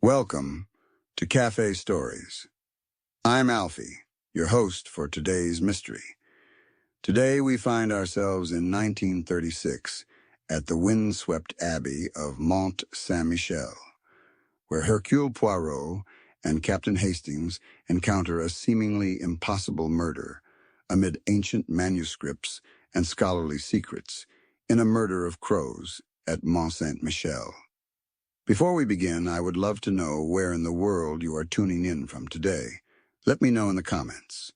Welcome to Cafe Stories. I'm Alfie, your host for today's mystery. Today we find ourselves in 1936 at the windswept abbey of Mont Saint-Michel, where Hercule Poirot and Captain Hastings encounter a seemingly impossible murder amid ancient manuscripts and scholarly secrets in a murder of crows at Mont Saint-Michel. Before we begin, I would love to know where in the world you are tuning in from today. Let me know in the comments.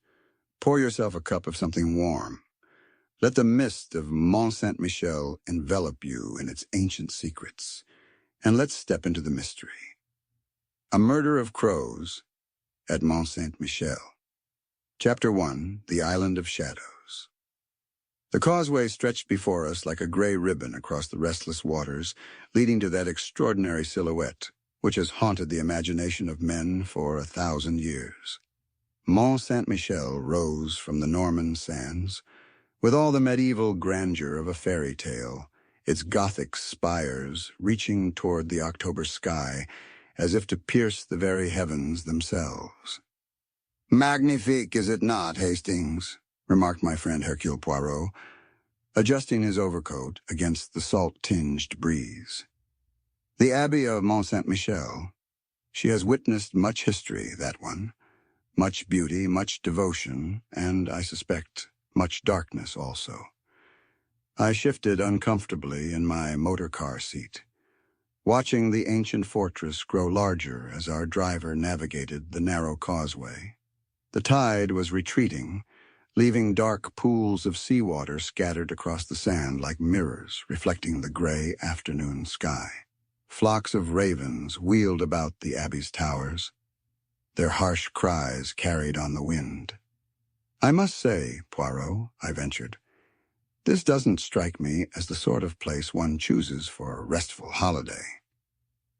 Pour yourself a cup of something warm. Let the mist of Mont Saint-Michel envelop you in its ancient secrets. And let's step into the mystery. A Murder of Crows at Mont Saint-Michel. Chapter 1, The Island of Shadows. The causeway stretched before us like a gray ribbon across the restless waters, leading to that extraordinary silhouette, which has haunted the imagination of men for 1,000 years. Mont Saint-Michel rose from the Norman sands, with all the medieval grandeur of a fairy tale, its Gothic spires reaching toward the October sky, as if to pierce the very heavens themselves. "Magnifique, is it not, Hastings?" remarked my friend Hercule Poirot, adjusting his overcoat against the salt-tinged breeze. The Abbey of Mont Saint-Michel. She has witnessed much history, that one. Much beauty, much devotion, and, I suspect, much darkness also. I shifted uncomfortably in my motor car seat, watching the ancient fortress grow larger as our driver navigated the narrow causeway. The tide was retreating, leaving dark pools of seawater scattered across the sand like mirrors reflecting the gray afternoon sky. Flocks of ravens wheeled about the abbey's towers, their harsh cries carried on the wind. "I must say, Poirot," I ventured, "this doesn't strike me as the sort of place one chooses for a restful holiday."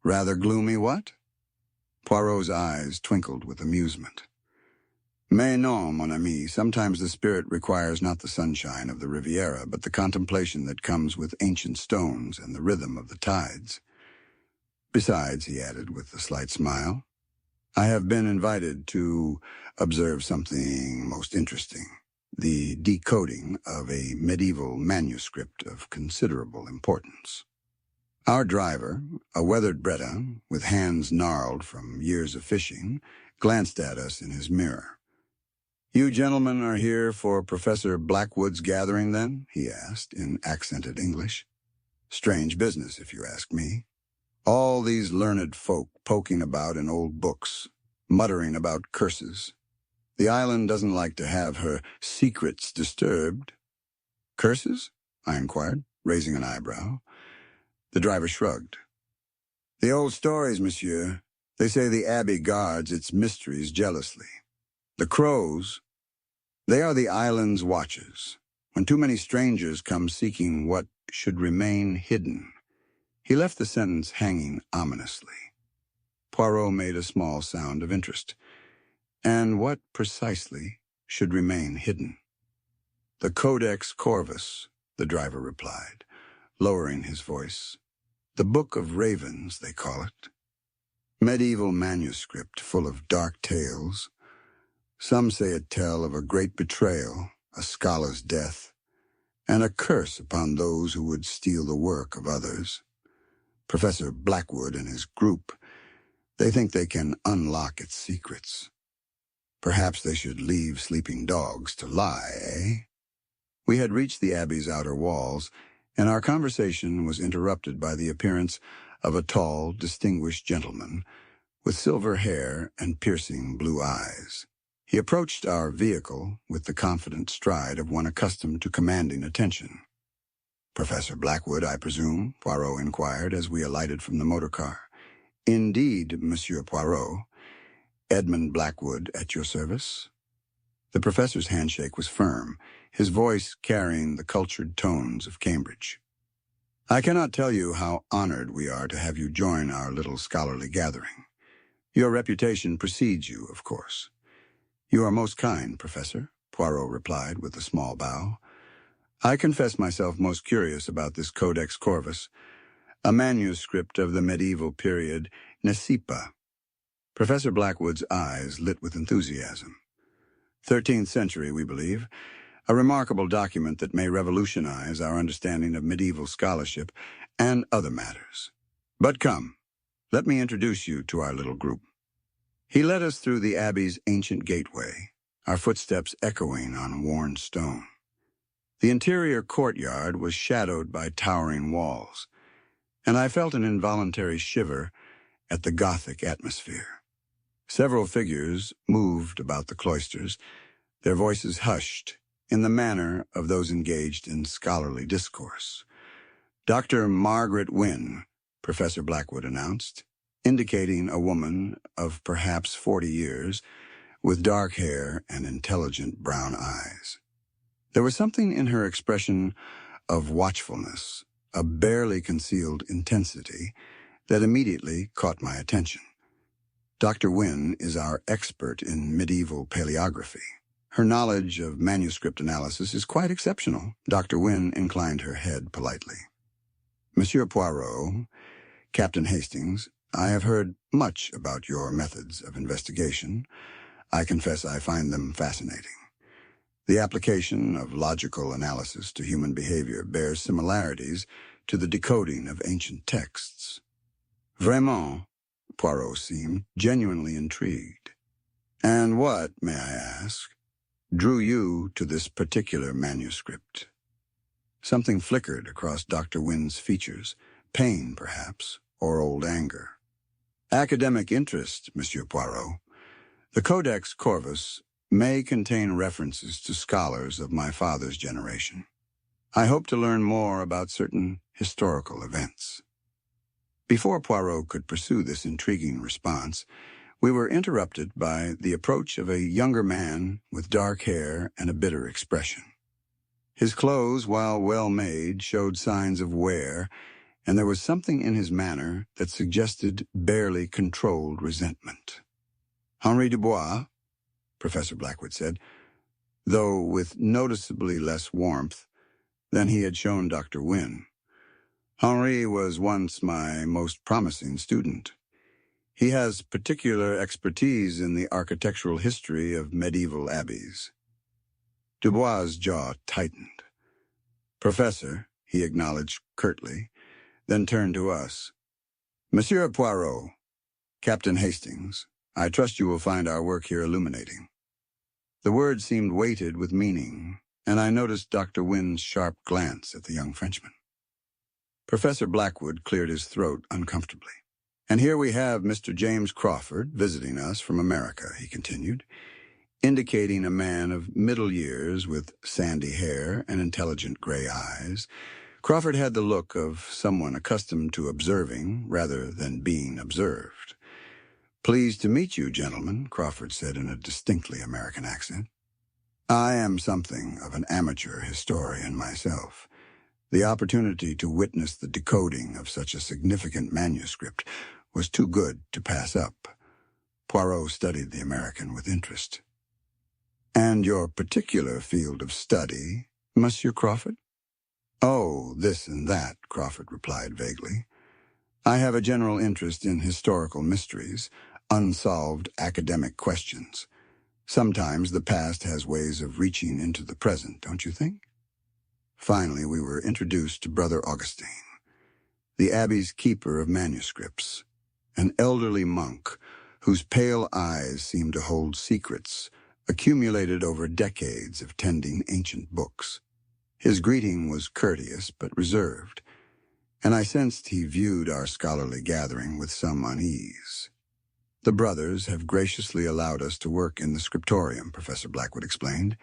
"Rather gloomy, what?" Poirot's eyes twinkled with amusement. "Mais non, mon ami, sometimes the spirit requires not the sunshine of the Riviera, but the contemplation that comes with ancient stones and the rhythm of the tides. Besides," he added with a slight smile, "I have been invited to observe something most interesting, the decoding of a medieval manuscript of considerable importance." Our driver, a weathered Breton with hands gnarled from years of fishing, glanced at us in his mirror. "You gentlemen are here for Professor Blackwood's gathering, then?" he asked in accented English. "Strange business, if you ask me. All these learned folk poking about in old books, muttering about curses. The island doesn't like to have her secrets disturbed." "Curses?" I inquired, raising an eyebrow. The driver shrugged. "The old stories, monsieur. They say the abbey guards its mysteries jealously. The crows, they are the island's watchers. When too many strangers come seeking what should remain hidden." He left the sentence hanging ominously. Poirot made a small sound of interest. "And what, precisely, should remain hidden?" "The Codex Corvus," the driver replied, lowering his voice. "The Book of Ravens, they call it. Medieval manuscript full of dark tales. Some say it tell of a great betrayal, a scholar's death, and a curse upon those who would steal the work of others. Professor Blackwood and his group, they think they can unlock its secrets. Perhaps they should leave sleeping dogs to lie, eh?" We had reached the abbey's outer walls, and our conversation was interrupted by the appearance of a tall, distinguished gentleman with silver hair and piercing blue eyes. He approached our vehicle with the confident stride of one accustomed to commanding attention. "Professor Blackwood, I presume?" Poirot inquired as we alighted from the motor car. "Indeed, Monsieur Poirot. Edmund Blackwood at your service." The professor's handshake was firm, his voice carrying the cultured tones of Cambridge. "I cannot tell you how honored we are to have you join our little scholarly gathering. Your reputation precedes you, of course." "You are most kind, Professor," Poirot replied with a small bow. "I confess myself most curious about this Codex Corvus, a manuscript of the medieval period, n'est-ce pas? Professor Blackwood's eyes lit with enthusiasm. 13th century, we believe, a remarkable document that may revolutionize our understanding of medieval scholarship and other matters. But come, let me introduce you to our little group. He led us through the Abbey's ancient gateway, our footsteps echoing on worn stone. The interior courtyard was shadowed by towering walls, and I felt an involuntary shiver at the Gothic atmosphere. Several figures moved about the cloisters, their voices hushed in the manner of those engaged in scholarly discourse. Dr. Margaret Wynne, Professor Blackwood announced, indicating a woman of perhaps 40 years, with dark hair and intelligent brown eyes. There was something in her expression of watchfulness, a barely concealed intensity, that immediately caught my attention. Dr. Wynne is our expert in medieval paleography. Her knowledge of manuscript analysis is quite exceptional. Dr. Wynne inclined her head politely. Monsieur Poirot, Captain Hastings, I have heard much about your methods of investigation. I confess I find them fascinating. The application of logical analysis to human behavior bears similarities to the decoding of ancient texts. Vraiment, Poirot seemed genuinely intrigued. And what, may I ask, drew you to this particular manuscript? Something flickered across Dr. Wynne's features, pain, perhaps, or old anger. Academic interest, Monsieur Poirot. The Codex Corvus may contain references to scholars of my father's generation. I hope to learn more about certain historical events. Before Poirot could pursue this intriguing response, we were interrupted by the approach of a younger man with dark hair and a bitter expression. His clothes, while well-made, showed signs of wear, and there was something in his manner that suggested barely controlled resentment. Henri Dubois, Professor Blackwood said, though with noticeably less warmth than he had shown Dr. Wynne. Henri was once my most promising student. He has particular expertise in the architectural history of medieval abbeys. Dubois' jaw tightened. Professor, he acknowledged curtly, then turned to us. Monsieur Poirot, Captain Hastings, I trust you will find our work here illuminating. The word seemed weighted with meaning, and I noticed Dr. Wynne's sharp glance at the young Frenchman. Professor Blackwood cleared his throat uncomfortably. And here we have Mr. James Crawford visiting us from America, he continued, indicating a man of middle years with sandy hair and intelligent gray eyes. Crawford had the look of someone accustomed to observing rather than being observed. Pleased to meet you, gentlemen, Crawford said in a distinctly American accent. I am something of an amateur historian myself. The opportunity to witness the decoding of such a significant manuscript was too good to pass up. Poirot studied the American with interest. And your particular field of study, Monsieur Crawford? Oh, this and that, Crawford replied vaguely. I have a general interest in historical mysteries, unsolved academic questions. Sometimes the past has ways of reaching into the present, don't you think? Finally, we were introduced to Brother Augustine, the Abbey's keeper of manuscripts, an elderly monk whose pale eyes seemed to hold secrets accumulated over decades of tending ancient books. His greeting was courteous but reserved, and I sensed he viewed our scholarly gathering with some unease. The brothers have graciously allowed us to work in the scriptorium, Professor Blackwood explained,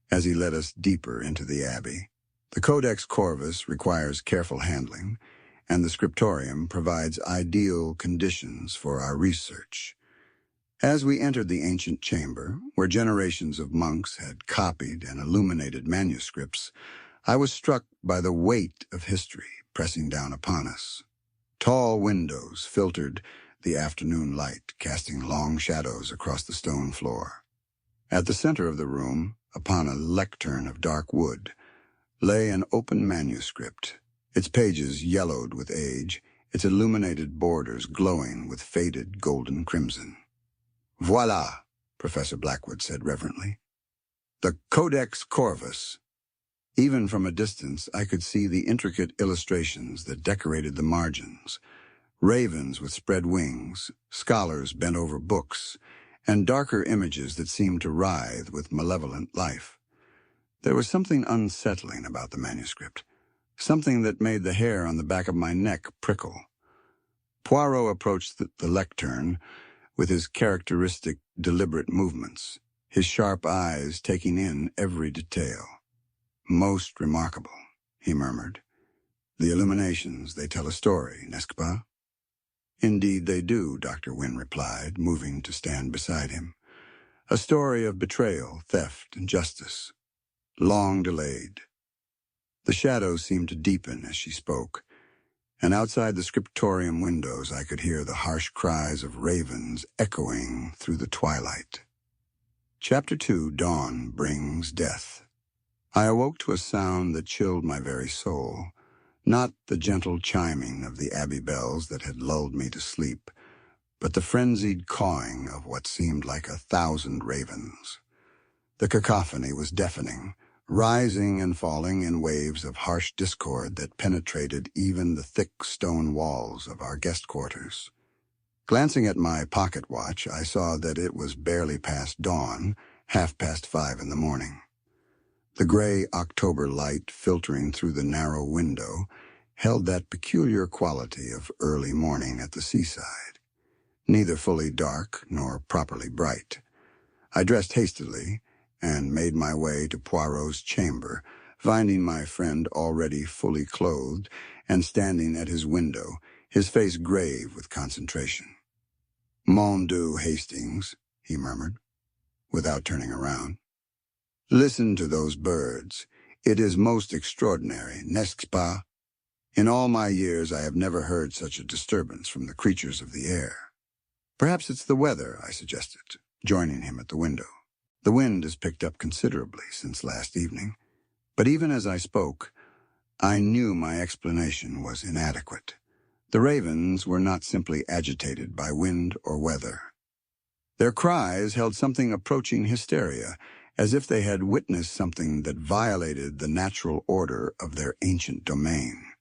as he led us deeper into the Abbey. The Codex Corvus requires careful handling, and the scriptorium provides ideal conditions for our research. As we entered the ancient chamber, where generations of monks had copied and illuminated manuscripts, I was struck by the weight of history pressing down upon us. Tall windows filtered the afternoon light, casting long shadows across the stone floor. At the center of the room, upon a lectern of dark wood, lay an open manuscript, its pages yellowed with age, its illuminated borders glowing with faded golden crimson. Voila, Professor Blackwood said reverently. The Codex Corvus. Even from a distance, I could see the intricate illustrations that decorated the margins. Ravens with spread wings, scholars bent over books, and darker images that seemed to writhe with malevolent life. There was something unsettling about the manuscript, something that made the hair on the back of my neck prickle. Poirot approached the lectern with his characteristic, deliberate movements, his sharp eyes taking in every detail. Most remarkable, he murmured. The illuminations, they tell a story, n'est-ce pas? Indeed they do, Dr. Wynne replied, moving to stand beside him. A story of betrayal, theft, and justice. Long delayed. The shadows seemed to deepen as she spoke, and outside the scriptorium windows I could hear the harsh cries of ravens echoing through the twilight. Chapter 2, Dawn Brings Death. I awoke to a sound that chilled my very soul, not the gentle chiming of the abbey bells that had lulled me to sleep, but the frenzied cawing of what seemed like 1,000 ravens. The cacophony was deafening, rising and falling in waves of harsh discord that penetrated even the thick stone walls of our guest quarters. Glancing at my pocket watch, I saw that it was barely past dawn, 5:30 in the morning. The gray October light filtering through the narrow window held that peculiar quality of early morning at the seaside, neither fully dark nor properly bright. I dressed hastily and made my way to Poirot's chamber, finding my friend already fully clothed and standing at his window, his face grave with concentration. "Mon Dieu, Hastings," he murmured, without turning around. "Listen to those birds. It is most extraordinary, n'est-ce pas? In all my years I have never heard such a disturbance from the creatures of the air." "Perhaps it's the weather," I suggested, joining him at the window. "The wind has picked up considerably since last evening." But even as I spoke, I knew my explanation was inadequate. The ravens were not simply agitated by wind or weather. Their cries held something approaching hysteria, as if they had witnessed something that violated the natural order of their ancient domain.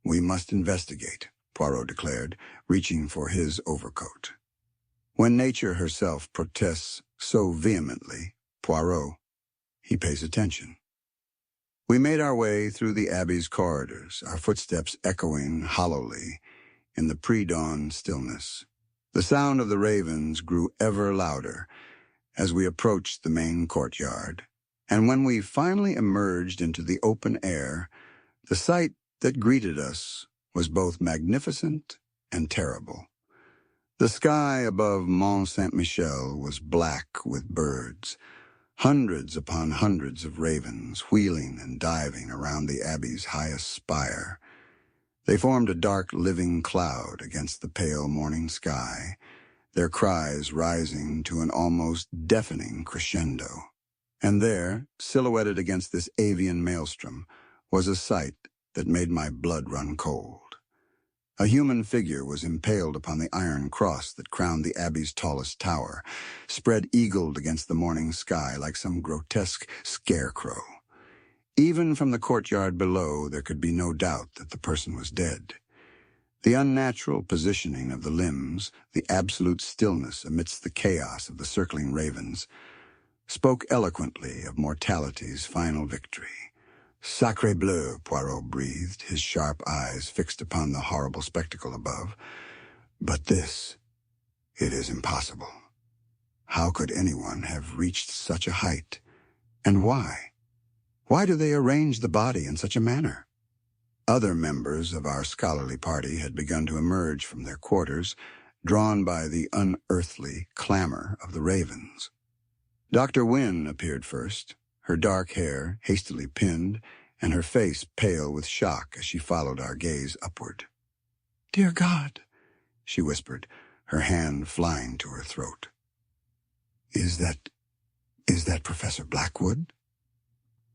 "We must investigate," Poirot declared, reaching for his overcoat. When nature herself protests so vehemently, Poirot, he pays attention. We made our way through the Abbey's corridors, our footsteps echoing hollowly in the pre-dawn stillness. The sound of the ravens grew ever louder as we approached the main courtyard, and when we finally emerged into the open air, the sight that greeted us was both magnificent and terrible. The sky above Mont Saint-Michel was black with birds, hundreds upon hundreds of ravens wheeling and diving around the Abbey's highest spire. They formed a dark living cloud against the pale morning sky, their cries rising to an almost deafening crescendo. And there, silhouetted against this avian maelstrom, was a sight that made my blood run cold. A human figure was impaled upon the iron cross that crowned the Abbey's tallest tower, spread eagled against the morning sky like some grotesque scarecrow. Even from the courtyard below, there could be no doubt that the person was dead. The unnatural positioning of the limbs, the absolute stillness amidst the chaos of the circling ravens, spoke eloquently of mortality's final victory. "Sacre bleu," Poirot breathed, his sharp eyes fixed upon the horrible spectacle above. "But this, it is impossible. How could anyone have reached such a height? And why? Why do they arrange the body in such a manner?" Other members of our scholarly party had begun to emerge from their quarters, drawn by the unearthly clamor of the ravens. Dr. Wynne appeared first, her dark hair hastily pinned, and her face pale with shock as she followed our gaze upward. "Dear God," she whispered, her hand flying to her throat. Is that Professor Blackwood?"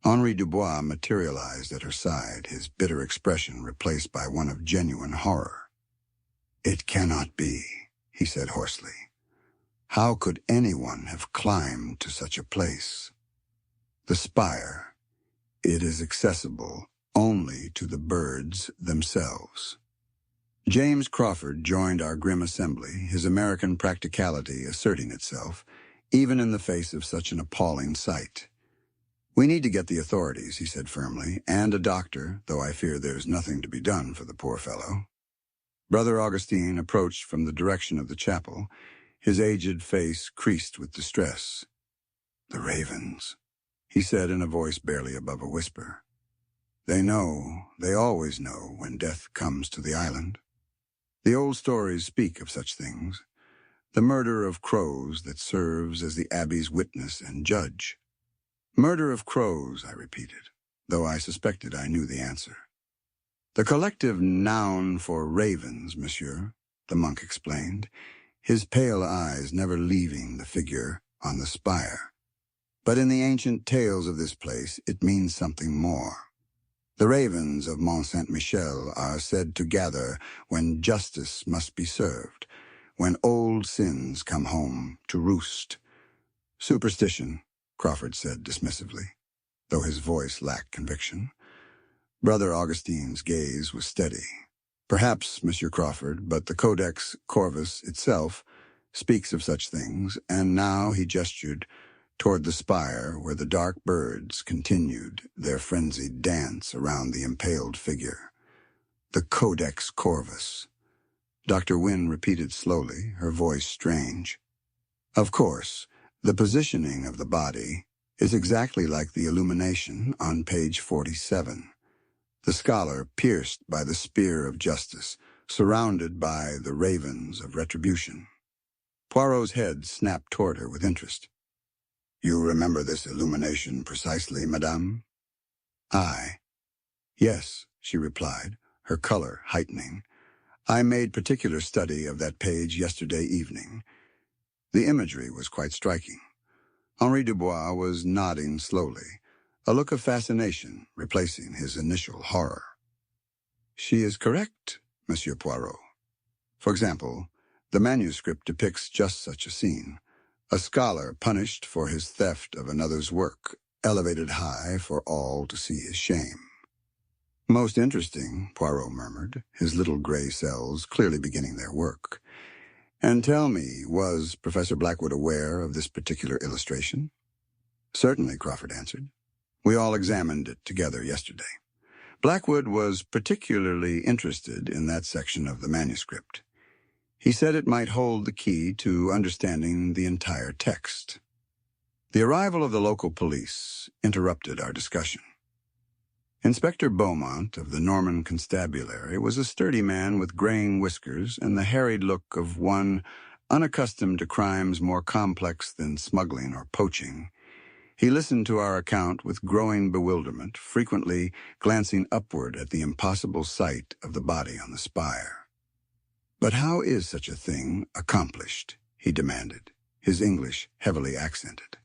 Henri Dubois materialized at her side, his bitter expression replaced by one of genuine horror. "It cannot be," he said hoarsely. How could anyone have climbed to such a place? The spire. It is accessible only to the birds themselves. James Crawford joined our grim assembly, his American practicality asserting itself, even in the face of such an appalling sight. "We need to get the authorities," he said firmly, "and a doctor, though I fear there's nothing to be done for the poor fellow." Brother Augustine approached from the direction of the chapel, his aged face creased with distress. "The ravens," he said in a voice barely above a whisper. "They know, they always know, when death comes to the island. The old stories speak of such things, the murder of crows that serves as the abbey's witness and judge." "Murder of crows," I repeated, though I suspected I knew the answer. "The collective noun for ravens, monsieur," the monk explained, his pale eyes never leaving the figure on the spire. "But in the ancient tales of this place, it means something more. The ravens of Mont Saint-Michel are said to gather when justice must be served, when old sins come home to roost." "Superstition," Crawford said dismissively, though his voice lacked conviction. Brother Augustine's gaze was steady. "Perhaps, Monsieur Crawford, but the Codex Corvus itself speaks of such things," and now he gestured toward the spire where the dark birds continued their frenzied dance around the impaled figure. "The Codex Corvus," Dr. Wynne repeated slowly, her voice strange. "Of course, the positioning of the body is exactly like the illumination on page 47. The scholar pierced by the spear of justice, surrounded by the ravens of retribution." Poirot's head snapped toward her with interest. "You remember this illumination precisely, madame?" "I? Yes," she replied, her color heightening. "I made particular study of that page yesterday evening. The imagery was quite striking." Henri Dubois was nodding slowly, a look of fascination replacing his initial horror. "She is correct, Monsieur Poirot. For example, the manuscript depicts just such a scene. A scholar punished for his theft of another's work, elevated high for all to see his shame." "Most interesting," Poirot murmured, his little gray cells clearly beginning their work. "And tell me, was Professor Blackwood aware of this particular illustration?" "Certainly," Crawford answered. "We all examined it together yesterday. Blackwood was particularly interested in that section of the manuscript. He said it might hold the key to understanding the entire text." The arrival of the local police interrupted our discussion. Inspector Beaumont of the Norman Constabulary was a sturdy man with graying whiskers and the harried look of one unaccustomed to crimes more complex than smuggling or poaching. He listened to our account with growing bewilderment, frequently glancing upward at the impossible sight of the body on the spire. "But how is such a thing accomplished?" he demanded, his English heavily accented.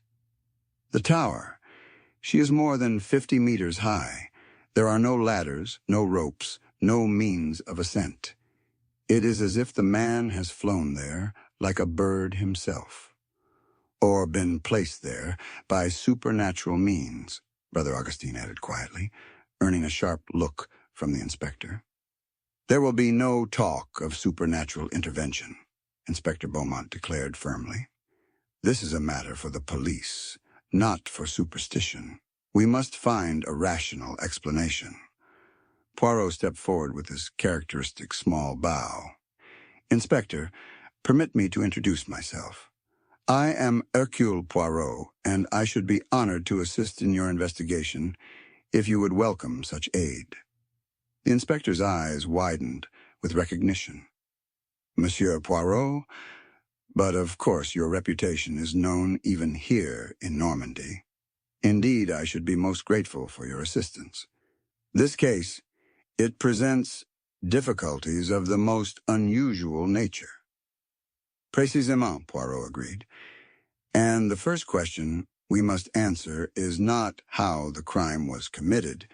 "The tower. She is more than 50 meters high. There are no ladders, no ropes, no means of ascent. It is as if the man has flown there like a bird himself. Or been placed there by supernatural means," Brother Augustine added quietly, earning a sharp look from the inspector. "There will be no talk of supernatural intervention," Inspector Beaumont declared firmly. "This is a matter for the police, not for superstition. We must find a rational explanation." Poirot stepped forward with his characteristic small bow. "Inspector, permit me to introduce myself. I am Hercule Poirot, and I should be honored to assist in your investigation if you would welcome such aid." The inspector's eyes widened with recognition. "Monsieur Poirot? But of course your reputation is known even here in Normandy. Indeed, I should be most grateful for your assistance. This case, it presents difficulties of the most unusual nature." "Précisément," Poirot agreed. "And the first question we must answer is not how the crime was committed,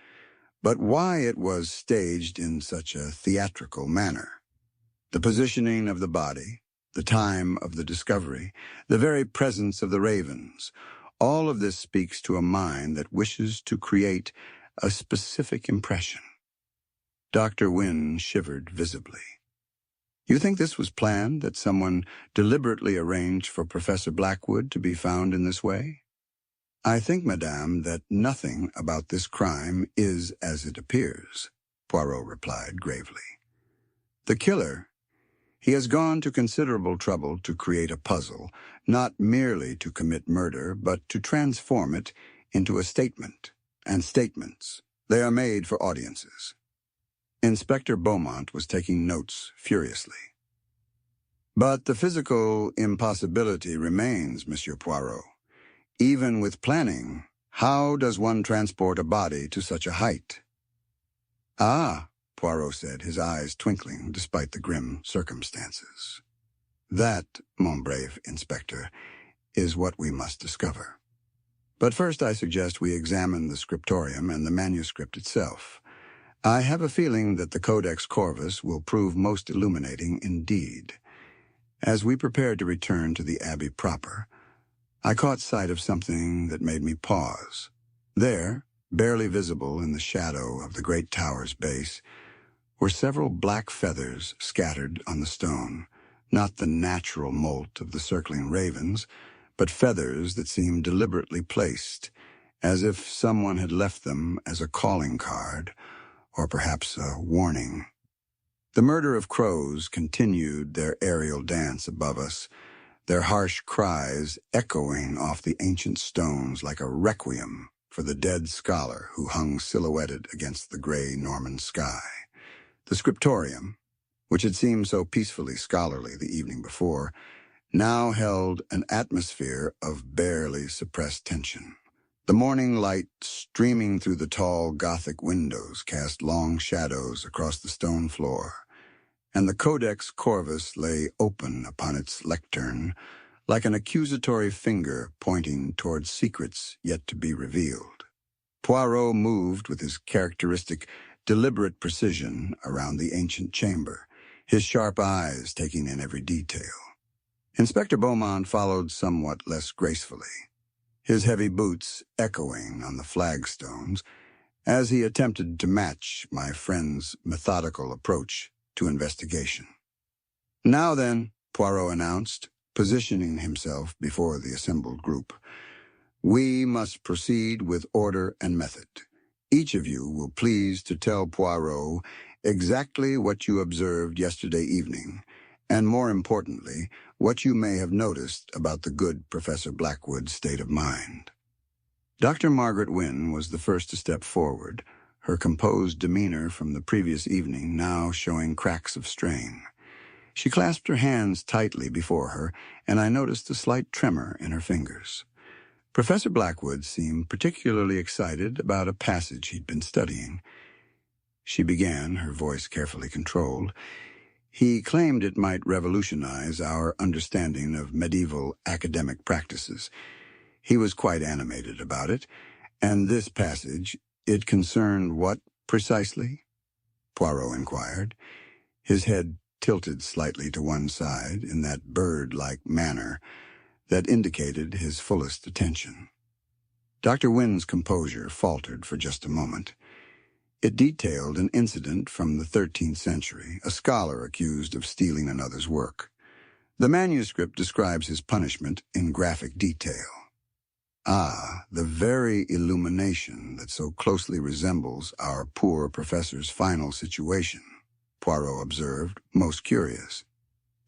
but why it was staged in such a theatrical manner. The positioning of the body, the time of the discovery, the very presence of the ravens. All of this speaks to a mind that wishes to create a specific impression. Dr. Wynne shivered visibly. You think this was planned, that someone deliberately arranged for Professor Blackwood to be found in this way? I think, madame, that nothing about this crime is as it appears, Poirot replied gravely. The killer, he has gone to considerable trouble to create a puzzle, not merely to commit murder, but to transform it into a statement. And statements, they are made for audiences. Inspector Beaumont was taking notes furiously. But the physical impossibility remains, Monsieur Poirot. Even with planning, how does one transport a body to such a height? Ah, Poirot said, his eyes twinkling despite the grim circumstances. That, mon brave inspector, is what we must discover. But first I suggest we examine the scriptorium and the manuscript itself. I have a feeling that the Codex Corvus will prove most illuminating indeed. As we prepared to return to the Abbey proper, I caught sight of something that made me pause. There, barely visible in the shadow of the great tower's base, were several black feathers scattered on the stone, not the natural moult of the circling ravens, but feathers that seemed deliberately placed, as if someone had left them as a calling card, or perhaps a warning. The murder of crows continued their aerial dance above us, their harsh cries echoing off the ancient stones like a requiem for the dead scholar who hung silhouetted against the gray Norman sky. The scriptorium, which had seemed so peacefully scholarly the evening before, now held an atmosphere of barely suppressed tension. The morning light streaming through the tall Gothic windows cast long shadows across the stone floor, and the Codex Corvus lay open upon its lectern like an accusatory finger pointing towards secrets yet to be revealed. Poirot moved with his characteristic deliberate precision around the ancient chamber, his sharp eyes taking in every detail. Inspector Beaumont followed somewhat less gracefully, his heavy boots echoing on the flagstones as he attempted to match my friend's methodical approach to investigation. Now then, Poirot announced, positioning himself before the assembled group, we must proceed with order and method. Each of you will please to tell Poirot exactly what you observed yesterday evening, and more importantly, what you may have noticed about the good Professor Blackwood's state of mind. Dr. Margaret Wynne was the first to step forward, her composed demeanor from the previous evening now showing cracks of strain. She clasped her hands tightly before her, and I noticed a slight tremor in her fingers. Professor Blackwood seemed particularly excited about a passage he'd been studying. She began, her voice carefully controlled. He claimed it might revolutionize our understanding of medieval academic practices. He was quite animated about it, and this passage, it concerned what precisely? Poirot inquired, his head tilted slightly to one side in that bird-like manner that indicated his fullest attention. Dr. Wynne's composure faltered for just a moment. It detailed an incident from the 13th century, a scholar accused of stealing another's work. The manuscript describes his punishment in graphic detail. Ah, the very illumination that so closely resembles our poor professor's final situation, Poirot observed, most curious.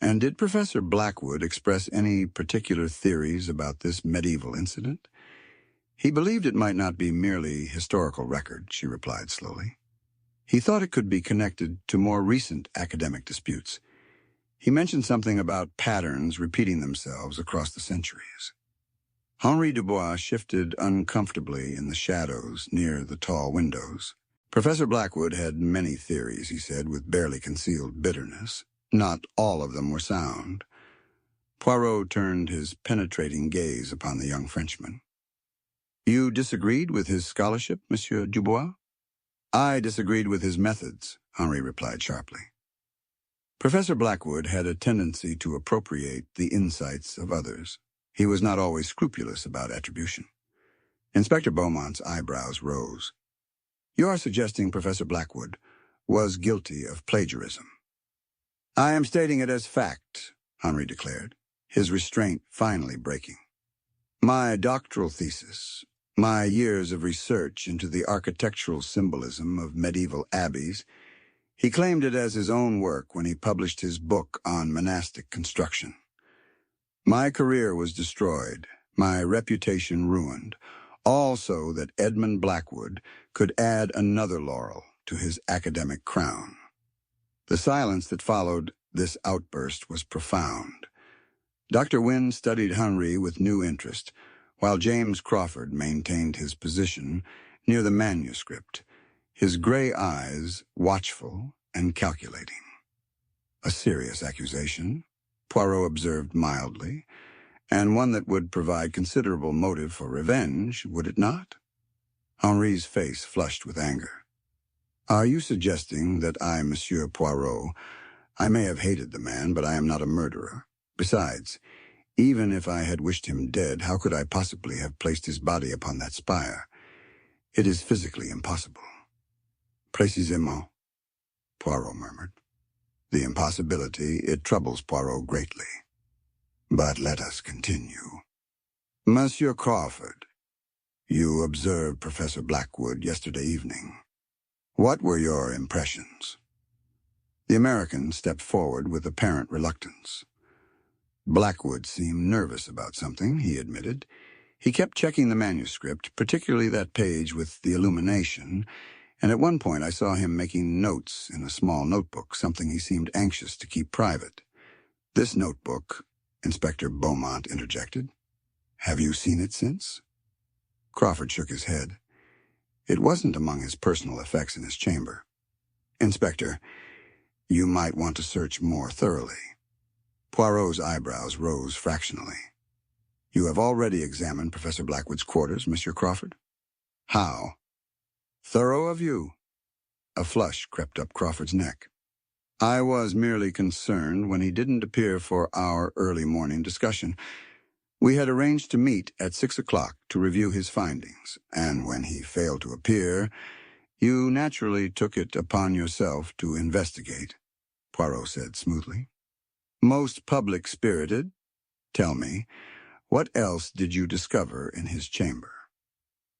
And did Professor Blackwood express any particular theories about this medieval incident? He believed it might not be merely historical record, she replied slowly. He thought it could be connected to more recent academic disputes. He mentioned something about patterns repeating themselves across the centuries. Henri Dubois shifted uncomfortably in the shadows near the tall windows. Professor Blackwood had many theories, he said, with barely concealed bitterness. Not all of them were sound. Poirot turned his penetrating gaze upon the young Frenchman. You disagreed with his scholarship, Monsieur Dubois? I disagreed with his methods, Henri replied sharply. Professor Blackwood had a tendency to appropriate the insights of others. He was not always scrupulous about attribution. Inspector Beaumont's eyebrows rose. "You are suggesting Professor Blackwood was guilty of plagiarism." "I am stating it as fact," Henri declared, his restraint finally breaking. "My doctoral thesis, my years of research into the architectural symbolism of medieval abbeys, he claimed it as his own work when he published his book on monastic construction. My career was destroyed, my reputation ruined, all so that Edmund Blackwood could add another laurel to his academic crown." The silence that followed this outburst was profound. Dr. Wynne studied Henri with new interest, while James Crawford maintained his position near the manuscript, his gray eyes watchful and calculating. "A serious accusation," Poirot observed mildly, "and one that would provide considerable motive for revenge, would it not?" Henri's face flushed with anger. "Are you suggesting that I, Monsieur Poirot, I may have hated the man, but I am not a murderer? Besides, even if I had wished him dead, how could I possibly have placed his body upon that spire? It is physically impossible." "Précisément," Poirot murmured. "The impossibility, it troubles Poirot greatly. But let us continue. Monsieur Crawford, you observed Professor Blackwood yesterday evening. What were your impressions?" The American stepped forward with apparent reluctance. "Blackwood seemed nervous about something," he admitted. "He kept checking the manuscript, particularly that page with the illumination, and at one point I saw him making notes in a small notebook, something he seemed anxious to keep private." "This notebook," Inspector Beaumont interjected. "Have you seen it since?" Crawford shook his head. "It wasn't among his personal effects in his chamber. Inspector, you might want to search more thoroughly." Poirot's eyebrows rose fractionally. "You have already examined Professor Blackwood's quarters, Monsieur Crawford?" "How?" "Thorough of you." A flush crept up Crawford's neck. "I was merely concerned when he didn't appear for our early morning discussion. We had arranged to meet at 6 o'clock to review his findings, and when he failed to appear, you naturally took it upon yourself to investigate," Poirot said smoothly. "Most public-spirited. Tell me, what else did you discover in his chamber?"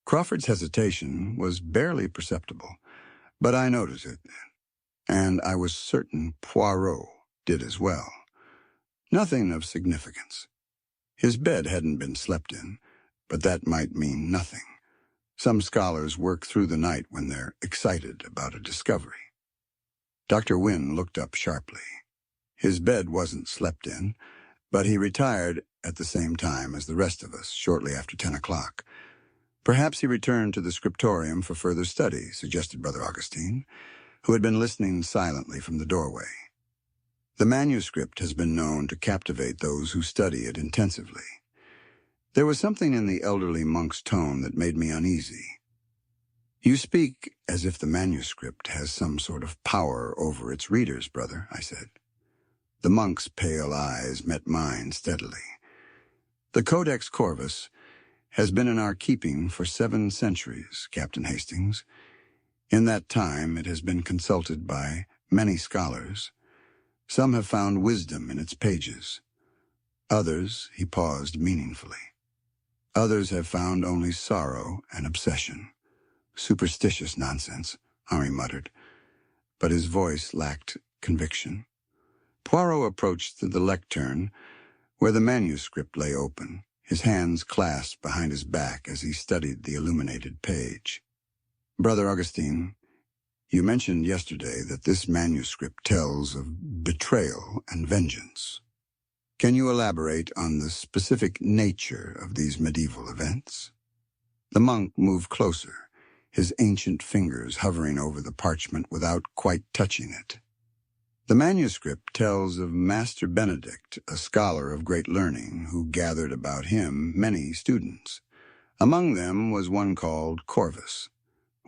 Crawford's hesitation was barely perceptible, but I noticed it, and I was certain Poirot did as well. Nothing of significance. His bed hadn't been slept in, but that might mean nothing. Some scholars work through the night when they're excited about a discovery. Dr. Wynne looked up sharply. His bed wasn't slept in, but he retired at the same time as the rest of us, shortly after 10 o'clock. Perhaps he returned to the scriptorium for further study, suggested Brother Augustine, who had been listening silently from the doorway. The manuscript has been known to captivate those who study it intensively. There was something in the elderly monk's tone that made me uneasy. "You speak as if the manuscript has some sort of power over its readers, brother," I said. The monk's pale eyes met mine steadily. "The Codex Corvus has been in our keeping for 7 centuries, Captain Hastings. In that time it has been consulted by many scholars. Some have found wisdom in its pages. Others," he paused meaningfully, "others have found only sorrow and obsession." "Superstitious nonsense," Henri muttered, but his voice lacked conviction. Poirot approached the lectern, where the manuscript lay open, his hands clasped behind his back as he studied the illuminated page. "Brother Augustine, you mentioned yesterday that this manuscript tells of betrayal and vengeance. Can you elaborate on the specific nature of these medieval events?" The monk moved closer, his ancient fingers hovering over the parchment without quite touching it. "The manuscript tells of Master Benedict, a scholar of great learning, who gathered about him many students. Among them was one called Corvus.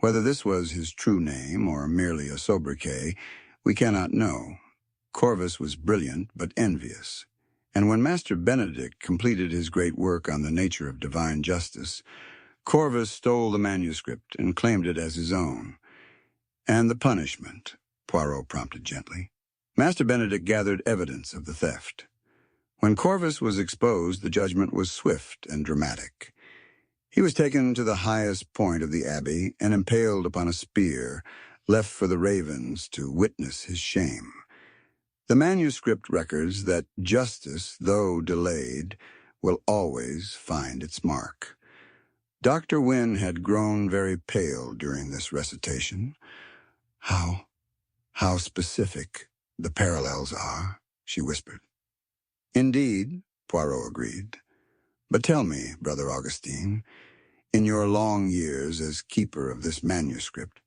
Whether this was his true name or merely a sobriquet, we cannot know. Corvus was brilliant but envious, and when Master Benedict completed his great work on the nature of divine justice, Corvus stole the manuscript and claimed it as his own. "And the punishment?" Poirot prompted gently. Master Benedict gathered evidence of the theft. When Corvus was exposed, the judgment was swift and dramatic. He was taken to the highest point of the abbey and impaled upon a spear, left for the ravens to witness his shame. The manuscript records that justice, though delayed, will always find its mark. Dr. Wynne had grown very pale during this recitation. How specific the parallels are," she whispered. "Indeed," Poirot agreed. "But tell me, Brother Augustine, in your long years as keeper of this manuscript,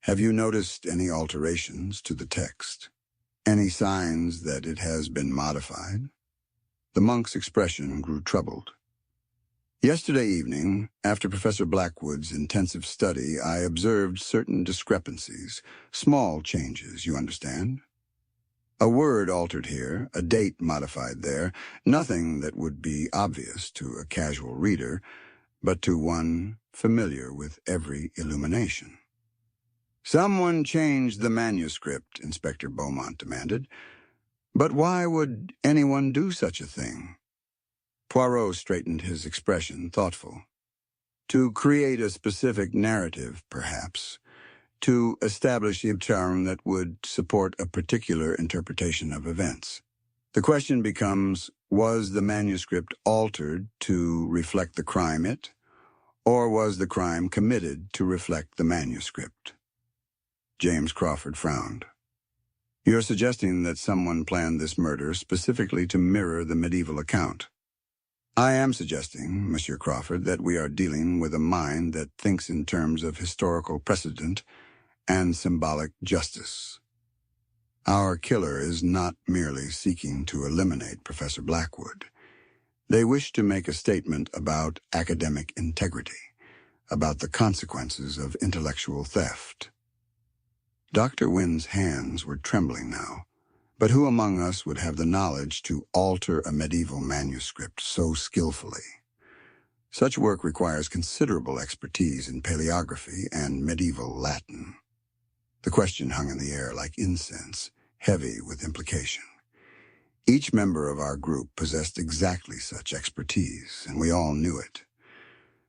have you noticed any alterations to the text? Any signs that it has been modified?" The monk's expression grew troubled. "Yesterday evening, after Professor Blackwood's intensive study, I observed certain discrepancies, small changes, you understand. A word altered here, a date modified there, nothing that would be obvious to a casual reader, but to one familiar with every illumination." "Someone changed the manuscript," Inspector Beaumont demanded. "But why would anyone do such a thing?" Poirot straightened his expression, thoughtful. "To create a specific narrative, perhaps. To establish a term that would support a particular interpretation of events. The question becomes, was the manuscript altered to reflect the crime or was the crime committed to reflect the manuscript?" James Crawford frowned. "You're suggesting that someone planned this murder specifically to mirror the medieval account." "I am suggesting, Monsieur Crawford, that we are dealing with a mind that thinks in terms of historical precedent and symbolic justice. Our killer is not merely seeking to eliminate Professor Blackwood. They wish to make a statement about academic integrity, about the consequences of intellectual theft." Dr. Wynne's hands were trembling now, but who among us would have the knowledge to alter a medieval manuscript so skillfully? Such work requires considerable expertise in paleography and medieval Latin. The question hung in the air like incense, heavy with implication. Each member of our group possessed exactly such expertise, and we all knew it.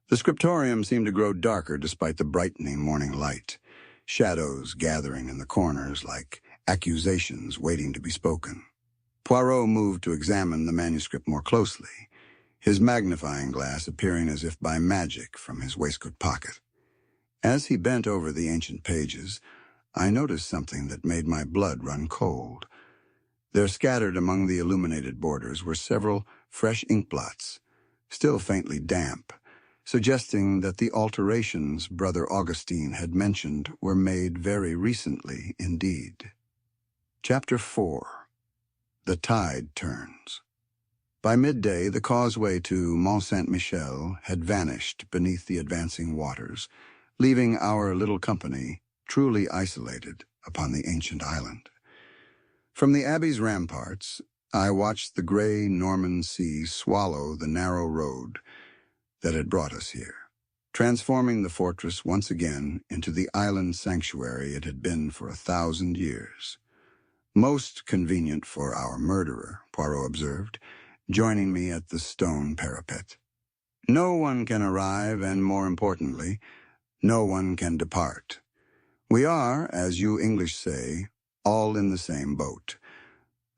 The scriptorium seemed to grow darker despite the brightening morning light, shadows gathering in the corners like accusations waiting to be spoken. Poirot moved to examine the manuscript more closely, his magnifying glass appearing as if by magic from his waistcoat pocket. As he bent over the ancient pages, I noticed something that made my blood run cold. There, scattered among the illuminated borders, were several fresh ink blots, still faintly damp, suggesting that the alterations Brother Augustine had mentioned were made very recently indeed. Chapter 4. The Tide Turns. By midday, the causeway to Mont Saint-Michel had vanished beneath the advancing waters, leaving our little company truly isolated upon the ancient island. From the abbey's ramparts, I watched the gray Norman sea swallow the narrow road that had brought us here, transforming the fortress once again into the island sanctuary it had been for 1,000 years. "Most convenient for our murderer," Poirot observed, joining me at the stone parapet. "No one can arrive, and more importantly, no one can depart. We are, as you English say, all in the same boat,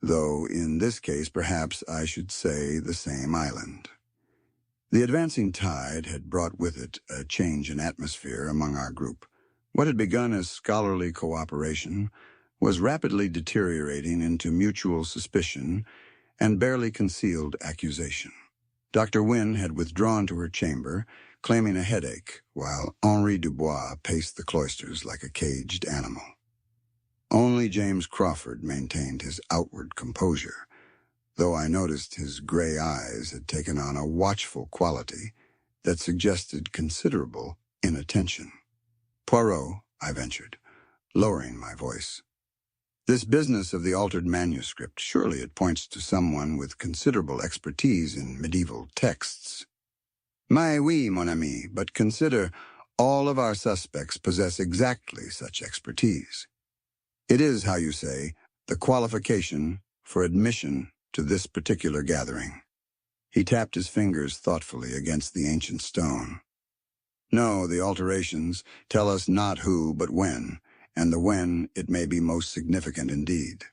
though in this case perhaps I should say the same island." The advancing tide had brought with it a change in atmosphere among our group. What had begun as scholarly cooperation was rapidly deteriorating into mutual suspicion and barely concealed accusation. Dr. Wynne had withdrawn to her chamber, claiming a headache, while Henri Dubois paced the cloisters like a caged animal. Only James Crawford maintained his outward composure, though I noticed his gray eyes had taken on a watchful quality that suggested considerable inattention. "Poirot," I ventured, lowering my voice, This business of the altered manuscript, surely it points to someone with considerable expertise in medieval texts. Mais oui, mon ami, but consider, all of our suspects possess exactly such expertise. It is, how you say, the qualification for admission to this particular gathering. He tapped his fingers thoughtfully against the ancient stone. No, the alterations tell us not who but when, and the when it may be most significant indeed.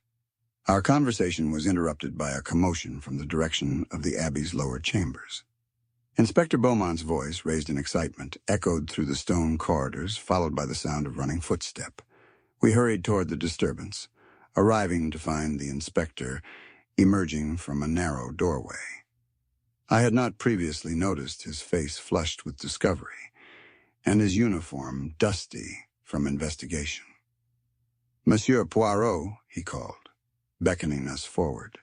Our conversation was interrupted by a commotion from the direction of the Abbey's lower chambers. Inspector Beaumont's voice, raised in excitement, echoed through the stone corridors, followed by the sound of running footstep. We hurried toward the disturbance, arriving to find the inspector emerging from a narrow doorway. I had not previously noticed his face flushed with discovery, and his uniform dusty from investigation. "Monsieur Poirot," he called, beckoning us forward.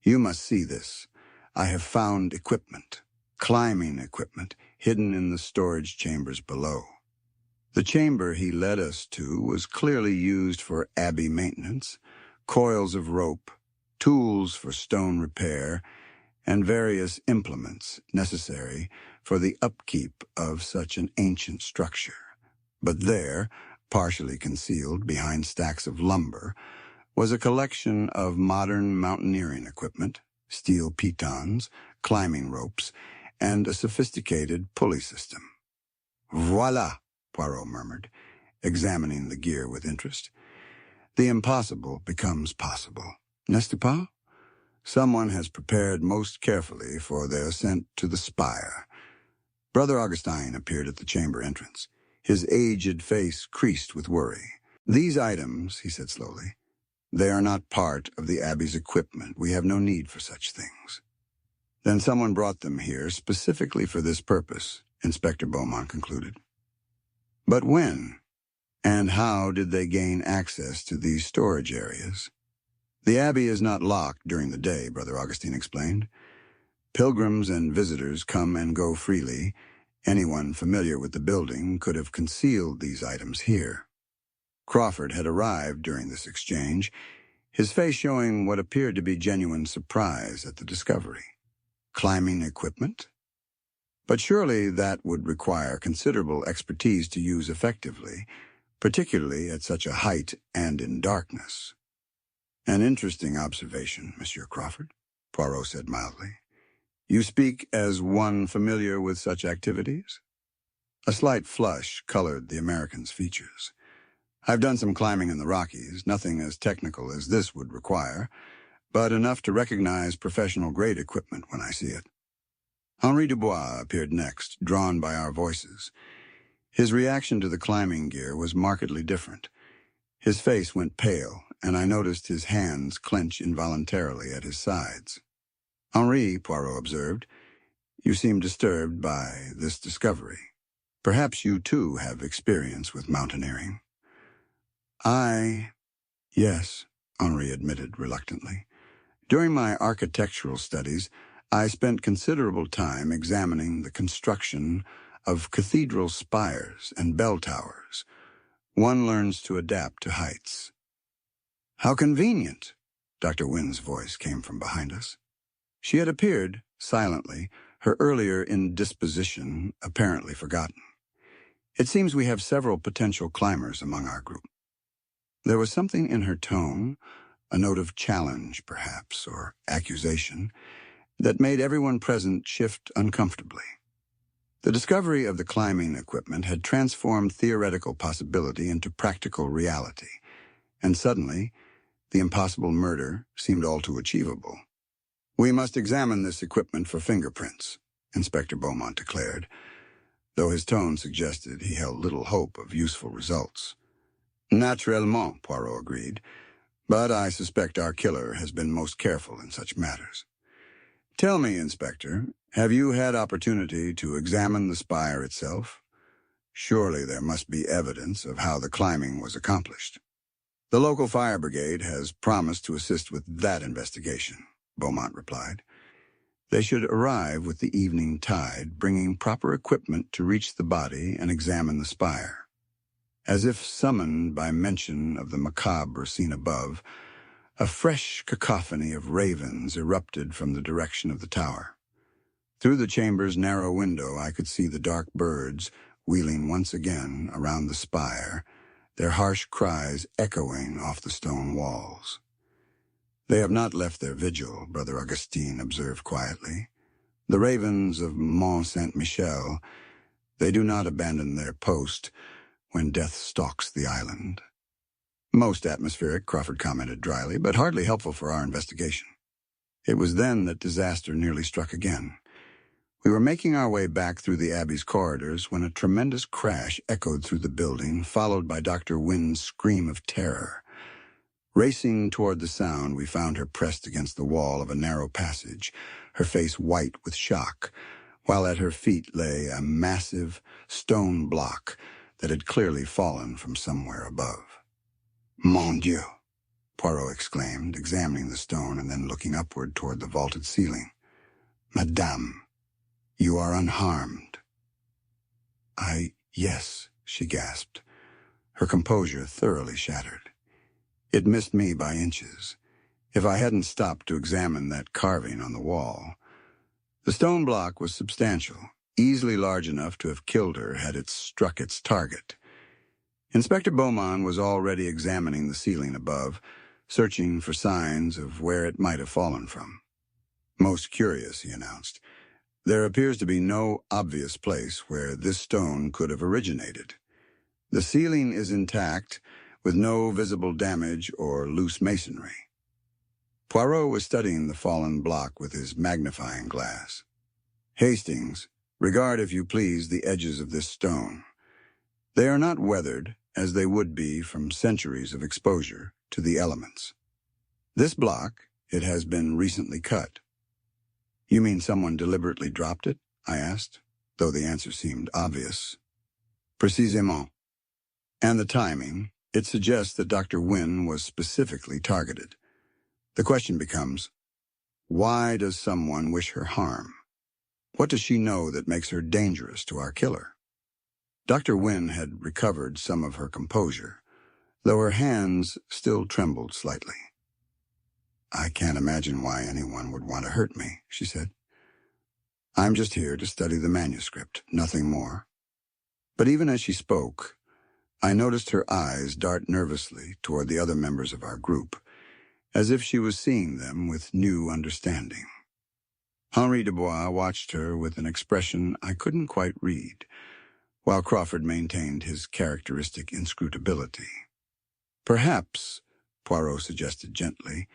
"You must see this. I have found equipment. Climbing equipment, hidden in the storage chambers below." The chamber he led us to was clearly used for abbey maintenance, coils of rope, tools for stone repair, and various implements necessary for the upkeep of such an ancient structure. But there, partially concealed behind stacks of lumber, was a collection of modern mountaineering equipment, steel pitons, climbing ropes, and a sophisticated pulley system. "Voilà," Poirot murmured, examining the gear with interest. "The impossible becomes possible, n'est-ce pas? Someone has prepared most carefully for their ascent to the spire." Brother Augustine appeared at the chamber entrance, his aged face creased with worry. "These items," he said slowly, "they are not part of the Abbey's equipment. We have no need for such things." "Then someone brought them here specifically for this purpose," Inspector Beaumont concluded. "But when and how did they gain access to these storage areas?" "The Abbey is not locked during the day," Brother Augustine explained. "Pilgrims and visitors come and go freely. Anyone familiar with the building could have concealed these items here." Crawford had arrived during this exchange, his face showing what appeared to be genuine surprise at the discovery. Climbing equipment? But surely that would require considerable expertise to use effectively, particularly at such a height and in darkness. "An interesting observation, Monsieur Crawford," Poirot said mildly. "You speak as one familiar with such activities?" A slight flush colored the American's features. "I've done some climbing in the Rockies, nothing as technical as this would require, but enough to recognize professional-grade equipment when I see it." Henri Dubois appeared next, drawn by our voices. His reaction to the climbing gear was markedly different. His face went pale, and I noticed his hands clench involuntarily at his sides. "Henri," Poirot observed, "you seem disturbed by this discovery. Perhaps you, too, have experience with mountaineering." Yes," Henri admitted reluctantly. "During my architectural studies, I spent considerable time examining the construction of cathedral spires and bell towers. One learns to adapt to heights." "How convenient!" Dr. Wynn's voice came from behind us. She had appeared, silently, her earlier indisposition apparently forgotten. "It seems we have several potential climbers among our group." There was something in her tone, a note of challenge, perhaps, or accusation, that made everyone present shift uncomfortably. The discovery of the climbing equipment had transformed theoretical possibility into practical reality, and suddenly, the impossible murder seemed all too achievable. "We must examine this equipment for fingerprints," Inspector Beaumont declared, though his tone suggested he held little hope of useful results. "Naturellement," Poirot agreed, "but I suspect our killer has been most careful in such matters. Tell me, Inspector, have you had opportunity to examine the spire itself? Surely there must be evidence of how the climbing was accomplished." "The local fire brigade has promised to assist with that investigation," Beaumont replied. "They should arrive with the evening tide, bringing proper equipment to reach the body and examine the spire." As if summoned by mention of the macabre seen above, a fresh cacophony of ravens erupted from the direction of the tower. Through the chamber's narrow window I could see the dark birds wheeling once again around the spire, their harsh cries echoing off the stone walls. "They have not left their vigil," Brother Augustine observed quietly. "The ravens of Mont Saint-Michel, they do not abandon their post when death stalks the island." "Most atmospheric," Crawford commented dryly, "but hardly helpful for our investigation." It was then that disaster nearly struck again. We were making our way back through the Abbey's corridors when a tremendous crash echoed through the building, followed by Dr. Wynne's scream of terror. Racing toward the sound, we found her pressed against the wall of a narrow passage, her face white with shock, while at her feet lay a massive stone block that had clearly fallen from somewhere above. "Mon Dieu!" Poirot exclaimed, examining the stone and then looking upward toward the vaulted ceiling. "Madame, you are unharmed." Yes," she gasped, her composure thoroughly shattered. "It missed me by inches. If I hadn't stopped to examine that carving on the wall." The stone block was substantial, easily large enough to have killed her had it struck its target. Inspector Beaumont was already examining the ceiling above, searching for signs of where it might have fallen from. "Most curious," he announced. "There appears to be no obvious place where this stone could have originated. The ceiling is intact, with no visible damage or loose masonry." Poirot was studying the fallen block with his magnifying glass. "Hastings, regard, if you please, the edges of this stone. They are not weathered, as they would be from centuries of exposure to the elements. This block, it has been recently cut." "You mean someone deliberately dropped it?" I asked, though the answer seemed obvious. "Précisément. And the timing, it suggests that Dr. Wynne was specifically targeted. The question becomes, why does someone wish her harm? What does she know that makes her dangerous to our killer?" Dr. Wynne had recovered some of her composure, though her hands still trembled slightly. "I can't imagine why anyone would want to hurt me," she said. "I'm just here to study the manuscript, nothing more." But even as she spoke, I noticed her eyes dart nervously toward the other members of our group, as if she was seeing them with new understanding. Henri Dubois watched her with an expression I couldn't quite read, while Crawford maintained his characteristic inscrutability. "Perhaps," Poirot suggested gently,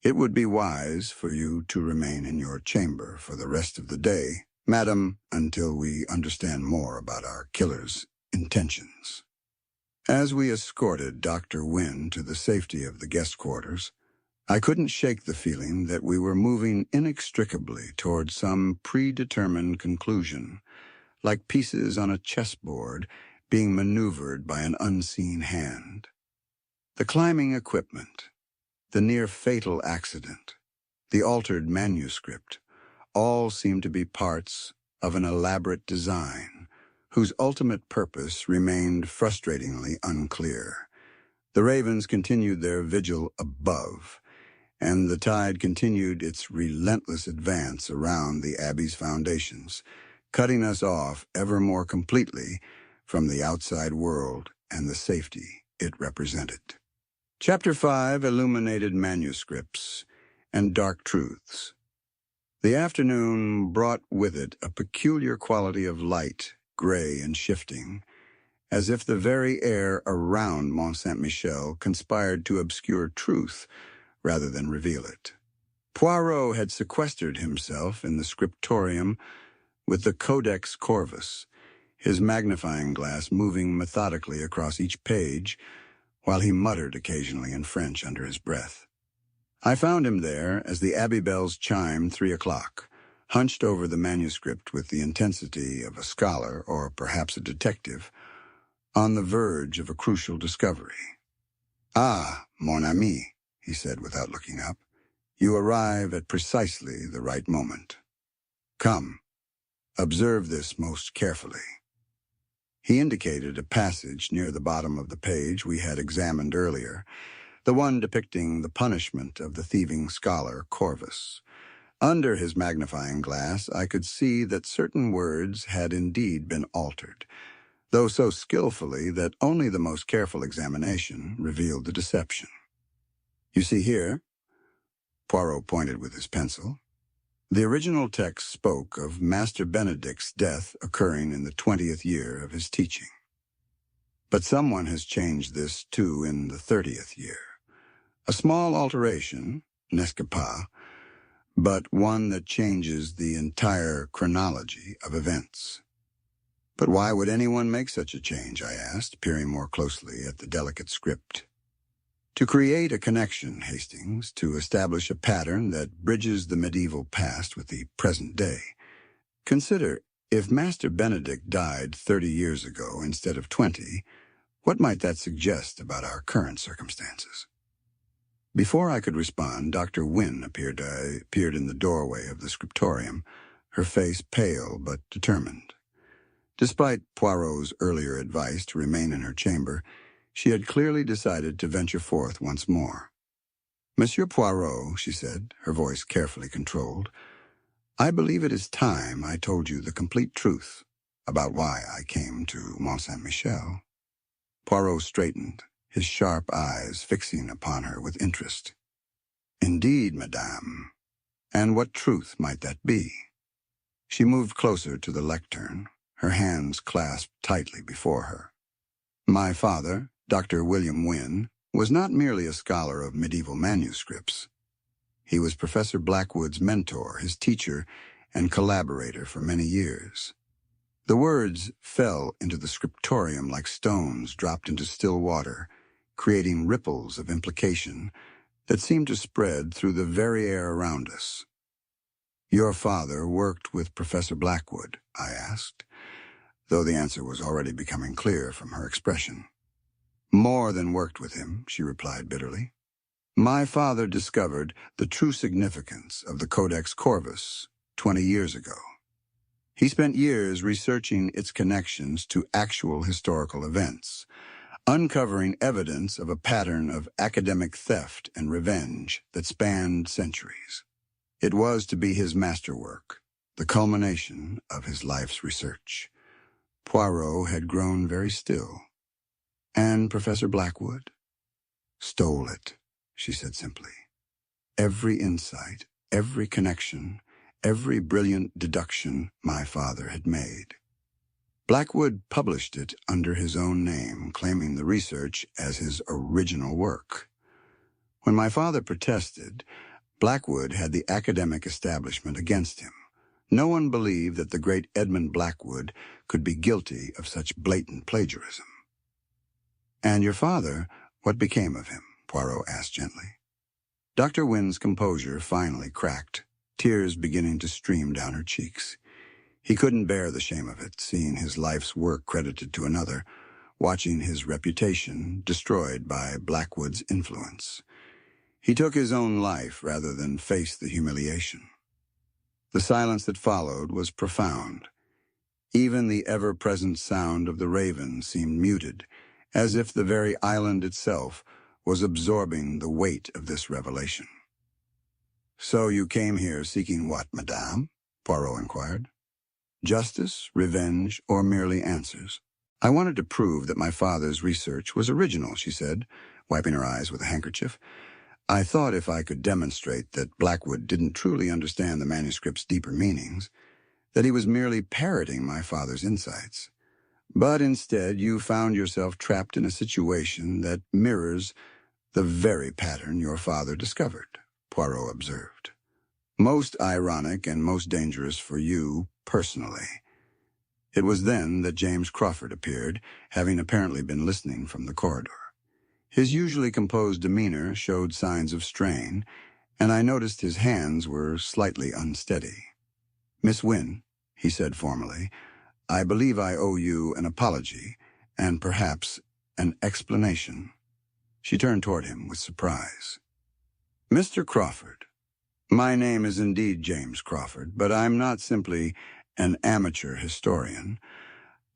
"it would be wise for you to remain in your chamber for the rest of the day, madam, until we understand more about our killer's intentions." As we escorted Dr. Wynne to the safety of the guest quarters, I couldn't shake the feeling that we were moving inextricably toward some predetermined conclusion, like pieces on a chessboard being maneuvered by an unseen hand. The climbing equipment, the near-fatal accident, the altered manuscript, all seemed to be parts of an elaborate design, whose ultimate purpose remained frustratingly unclear. The ravens continued their vigil above, and the tide continued its relentless advance around the Abbey's foundations, cutting us off ever more completely from the outside world and the safety it represented. Chapter 5, Illuminated Manuscripts and Dark Truths. The afternoon brought with it a peculiar quality of light, gray and shifting, as if the very air around Mont Saint-Michel conspired to obscure truth rather than reveal it. Poirot had sequestered himself in the scriptorium with the Codex Corvus, his magnifying glass moving methodically across each page, while he muttered occasionally in French under his breath. I found him there as the Abbey bells chimed 3 o'clock, hunched over the manuscript with the intensity of a scholar, or perhaps a detective, on the verge of a crucial discovery. "Ah, mon ami," he said without looking up, "you arrive at precisely the right moment. Come, observe this most carefully." He indicated a passage near the bottom of the page we had examined earlier, the one depicting the punishment of the thieving scholar Corvus. Under his magnifying glass, I could see that certain words had indeed been altered, though so skillfully that only the most careful examination revealed the deception. You see here, Poirot pointed with his pencil, the original text spoke of Master Benedict's death occurring in the 20th year of his teaching. But someone has changed this too in the 30th year. A small alteration, n'est-ce pas, but one that changes the entire chronology of events. But why would anyone make such a change, I asked, peering more closely at the delicate script. To create a connection, Hastings, to establish a pattern that bridges the medieval past with the present day. Consider, if Master Benedict died 30 years ago instead of 20, what might that suggest about our current circumstances? Before I could respond, Dr. Wynne appeared in the doorway of the scriptorium, her face pale but determined. Despite Poirot's earlier advice to remain in her chamber, she had clearly decided to venture forth once more. "Monsieur Poirot," she said, her voice carefully controlled, "I believe it is time I told you the complete truth about why I came to Mont Saint-Michel." Poirot straightened, his sharp eyes fixing upon her with interest. "Indeed, madame. And what truth might that be?" She moved closer to the lectern, her hands clasped tightly before her. "My father, Dr. William Wynne, was not merely a scholar of medieval manuscripts. He was Professor Blackwood's mentor, his teacher, and collaborator for many years." The words fell into the scriptorium like stones dropped into still water, creating ripples of implication that seemed to spread through the very air around us. "Your father worked with Professor Blackwood?" I asked, though the answer was already becoming clear from her expression. "More than worked with him," she replied bitterly. "My father discovered the true significance of the Codex Corvus 20 years ago. He spent years researching its connections to actual historical events, uncovering evidence of a pattern of academic theft and revenge that spanned centuries. It was to be his masterwork, the culmination of his life's research." Poirot had grown very still. "And Professor Blackwood?" "Stole it," she said simply. "Every insight, every connection, every brilliant deduction my father had made. Blackwood published it under his own name, claiming the research as his original work. When my father protested, Blackwood had the academic establishment against him. No one believed that the great Edmund Blackwood could be guilty of such blatant plagiarism." "And your father, what became of him?" Poirot asked gently. Dr. Wynne's composure finally cracked, tears beginning to stream down her cheeks. He couldn't bear the shame of it, seeing his life's work credited to another, watching his reputation destroyed by Blackwood's influence. He took his own life rather than face the humiliation. The silence that followed was profound. Even the ever-present sound of the raven seemed muted, as if the very island itself was absorbing the weight of this revelation. "So you came here seeking what, madame?" Poirot inquired. "Justice, revenge, or merely answers?" "I wanted to prove that my father's research was original," she said, wiping her eyes with a handkerchief. "I thought if I could demonstrate that Blackwood didn't truly understand the manuscript's deeper meanings, that he was merely parroting my father's insights. But instead, you found yourself trapped in a situation that mirrors the very pattern your father discovered," Poirot observed. "Most ironic and most dangerous for you personally." It was then that James Crawford appeared, having apparently been listening from the corridor. His usually composed demeanor showed signs of strain, and I noticed his hands were slightly unsteady. "Miss Wynne," he said formally, "I believe I owe you an apology, and perhaps an explanation." She turned toward him with surprise. "Mr. Crawford, my name is indeed James Crawford, but I'm not simply an amateur historian.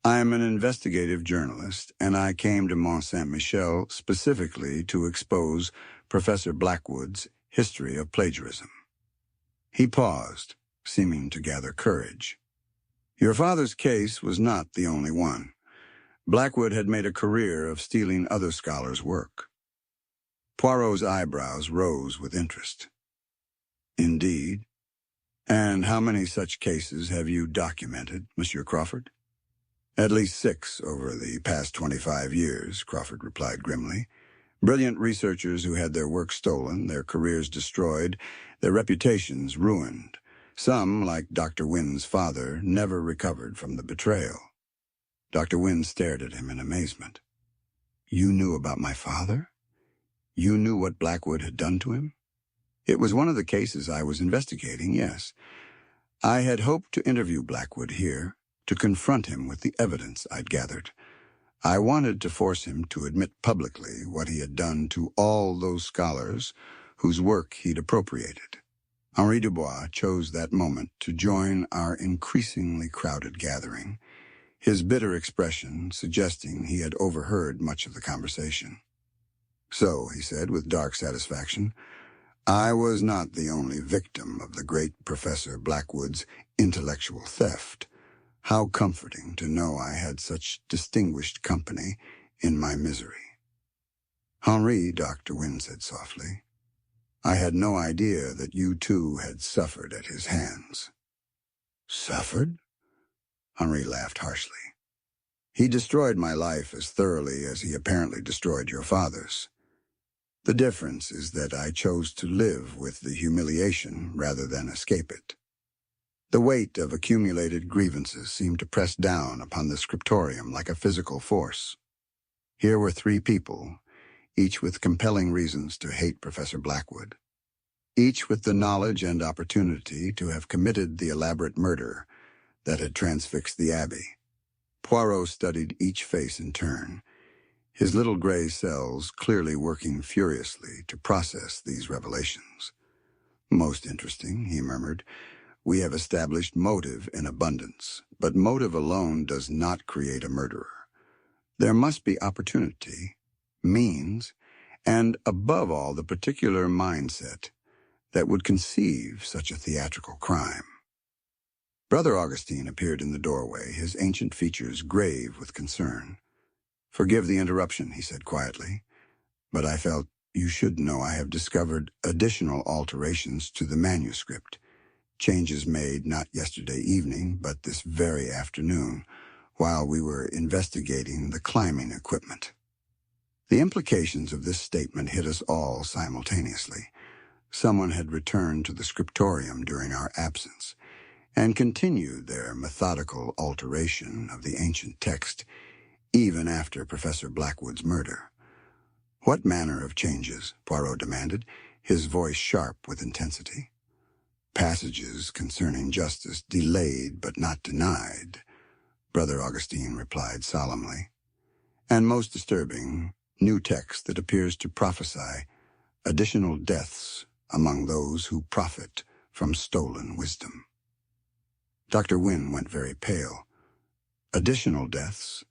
I am an investigative journalist, and I came to Mont Saint-Michel specifically to expose Professor Blackwood's history of plagiarism. He paused, seeming to gather courage. Your father's case was not the only one. Blackwood had made a career of stealing other scholars' work. Poirot's eyebrows rose with interest. Indeed. And how many such cases have you documented, Monsieur Crawford? At least 6 over the past 25 years, Crawford replied grimly. Brilliant researchers who had their work stolen, their careers destroyed, their reputations ruined. Some, like Dr. Wynne's father, never recovered from the betrayal. Dr. Wynne stared at him in amazement. You knew about my father? You knew what Blackwood had done to him? It was one of the cases I was investigating, yes. I had hoped to interview Blackwood here, to confront him with the evidence I'd gathered. I wanted to force him to admit publicly what he had done to all those scholars whose work he'd appropriated. Henri Dubois chose that moment to join our increasingly crowded gathering, his bitter expression suggesting he had overheard much of the conversation. So, he said with dark satisfaction, I was not the only victim of the great Professor Blackwood's intellectual theft. How comforting to know I had such distinguished company in my misery. Henri, Dr. Wynne said softly, I had no idea that you too had suffered at his hands. Suffered? Henri laughed harshly. He destroyed my life as thoroughly as he apparently destroyed your father's. The difference is that I chose to live with the humiliation rather than escape it. The weight of accumulated grievances seemed to press down upon the scriptorium like a physical force. Here were 3 people, each with compelling reasons to hate Professor Blackwood, each with the knowledge and opportunity to have committed the elaborate murder that had transfixed the Abbey. Poirot studied each face in turn, his little gray cells clearly working furiously to process these revelations. Most interesting, he murmured. We have established motive in abundance, but motive alone does not create a murderer. There must be opportunity, means, and above all the particular mindset that would conceive such a theatrical crime. Brother Augustine appeared in the doorway, his ancient features grave with concern. Forgive the interruption, he said quietly, but I felt you should know I have discovered additional alterations to the manuscript. Changes made not yesterday evening, but this very afternoon, while we were investigating the climbing equipment. The implications of this statement hit us all simultaneously. Someone had returned to the scriptorium during our absence, and continued their methodical alteration of the ancient text, even after Professor Blackwood's murder. What manner of changes? Poirot demanded, his voice sharp with intensity. Passages concerning justice delayed but not denied, Brother Augustine replied solemnly. And most disturbing, new text that appears to prophesy additional deaths among those who profit from stolen wisdom. Dr. Wynne went very pale. Additional deaths?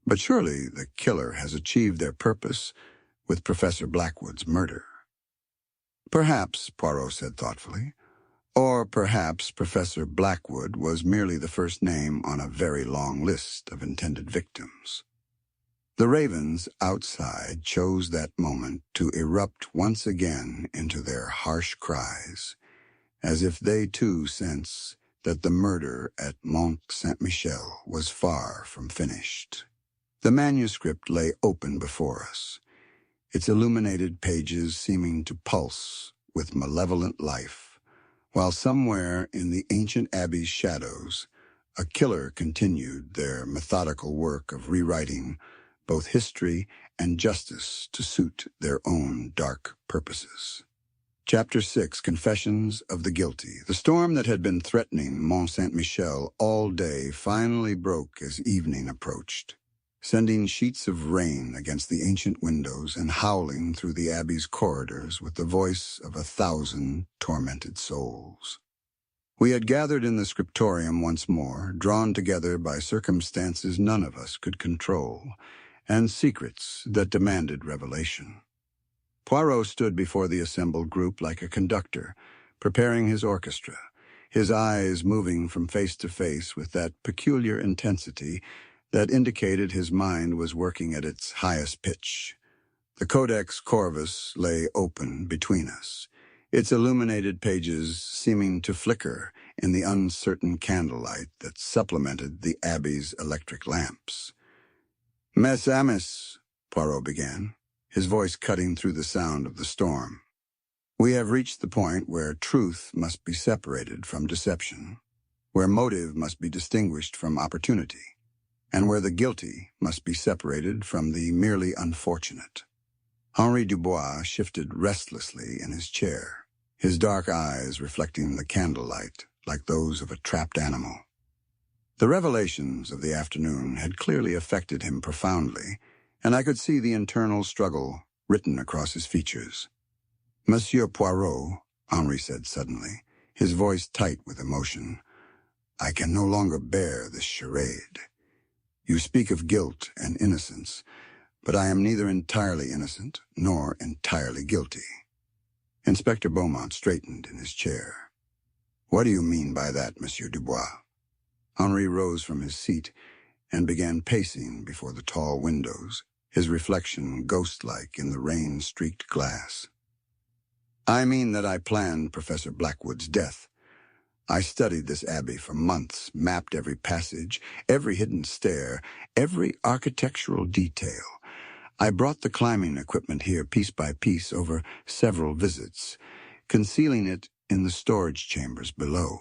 But surely the killer has achieved their purpose with Professor Blackwood's murder. Perhaps, Poirot said thoughtfully, or perhaps Professor Blackwood was merely the first name on a very long list of intended victims. The ravens outside chose that moment to erupt once again into their harsh cries, as if they too sense that the murder at Mont Saint-Michel was far from finished. The manuscript lay open before us, its illuminated pages seeming to pulse with malevolent life, while somewhere in the ancient abbey's shadows, a killer continued their methodical work of rewriting both history and justice to suit their own dark purposes. Chapter 6, Confessions of the Guilty. The storm that had been threatening Mont Saint-Michel all day finally broke as evening approached, sending sheets of rain against the ancient windows and howling through the abbey's corridors with the voice of 1,000 tormented souls. We had gathered in the scriptorium once more, drawn together by circumstances none of us could control, and secrets that demanded revelation. Poirot stood before the assembled group like a conductor, preparing his orchestra, his eyes moving from face to face with that peculiar intensity that indicated his mind was working at its highest pitch. The Codex Corvus lay open between us, its illuminated pages seeming to flicker in the uncertain candlelight that supplemented the Abbey's electric lamps. "Mes amis," Poirot began, his voice cutting through the sound of the storm. "We have reached the point where truth must be separated from deception, where motive must be distinguished from opportunity, and where the guilty must be separated from the merely unfortunate." Henri Dubois shifted restlessly in his chair, his dark eyes reflecting the candlelight like those of a trapped animal. The revelations of the afternoon had clearly affected him profoundly, and I could see the internal struggle written across his features. "Monsieur Poirot," Henri said suddenly, his voice tight with emotion, "I can no longer bear this charade. You speak of guilt and innocence, but I am neither entirely innocent nor entirely guilty." Inspector Beaumont straightened in his chair. "What do you mean by that, Monsieur Dubois?" Henri rose from his seat and began pacing before the tall windows, his reflection ghost-like in the rain-streaked glass. "I mean that I planned Professor Blackwood's death. I studied this abbey for months, mapped every passage, every hidden stair, every architectural detail. I brought the climbing equipment here piece by piece over several visits, concealing it in the storage chambers below."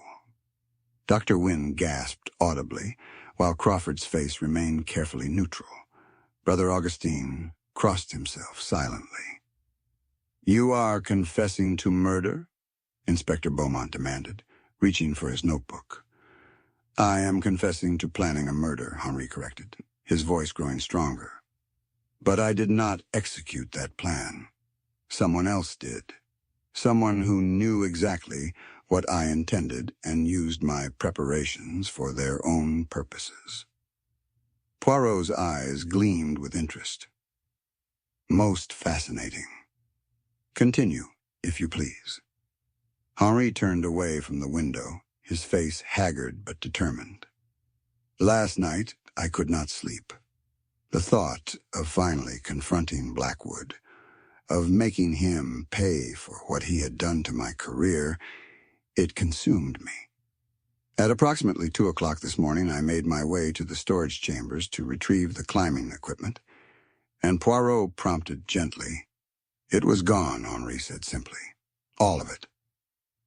Dr. Wynne gasped audibly, while Crawford's face remained carefully neutral. Brother Augustine crossed himself silently. "You are confessing to murder?" Inspector Beaumont demanded, reaching for his notebook. "I am confessing to planning a murder," Henri corrected, his voice growing stronger. "But I did not execute that plan. Someone else did. Someone who knew exactly what I intended and used my preparations for their own purposes." Poirot's eyes gleamed with interest. "Most fascinating. Continue, if you please." Henri turned away from the window, his face haggard but determined. "Last night I could not sleep. The thought of finally confronting Blackwood, of making him pay for what he had done to my career, it consumed me. At approximately 2 o'clock this morning, I made my way to the storage chambers to retrieve the climbing equipment, and Poirot prompted gently. "It was gone," Henri said simply. "All of it.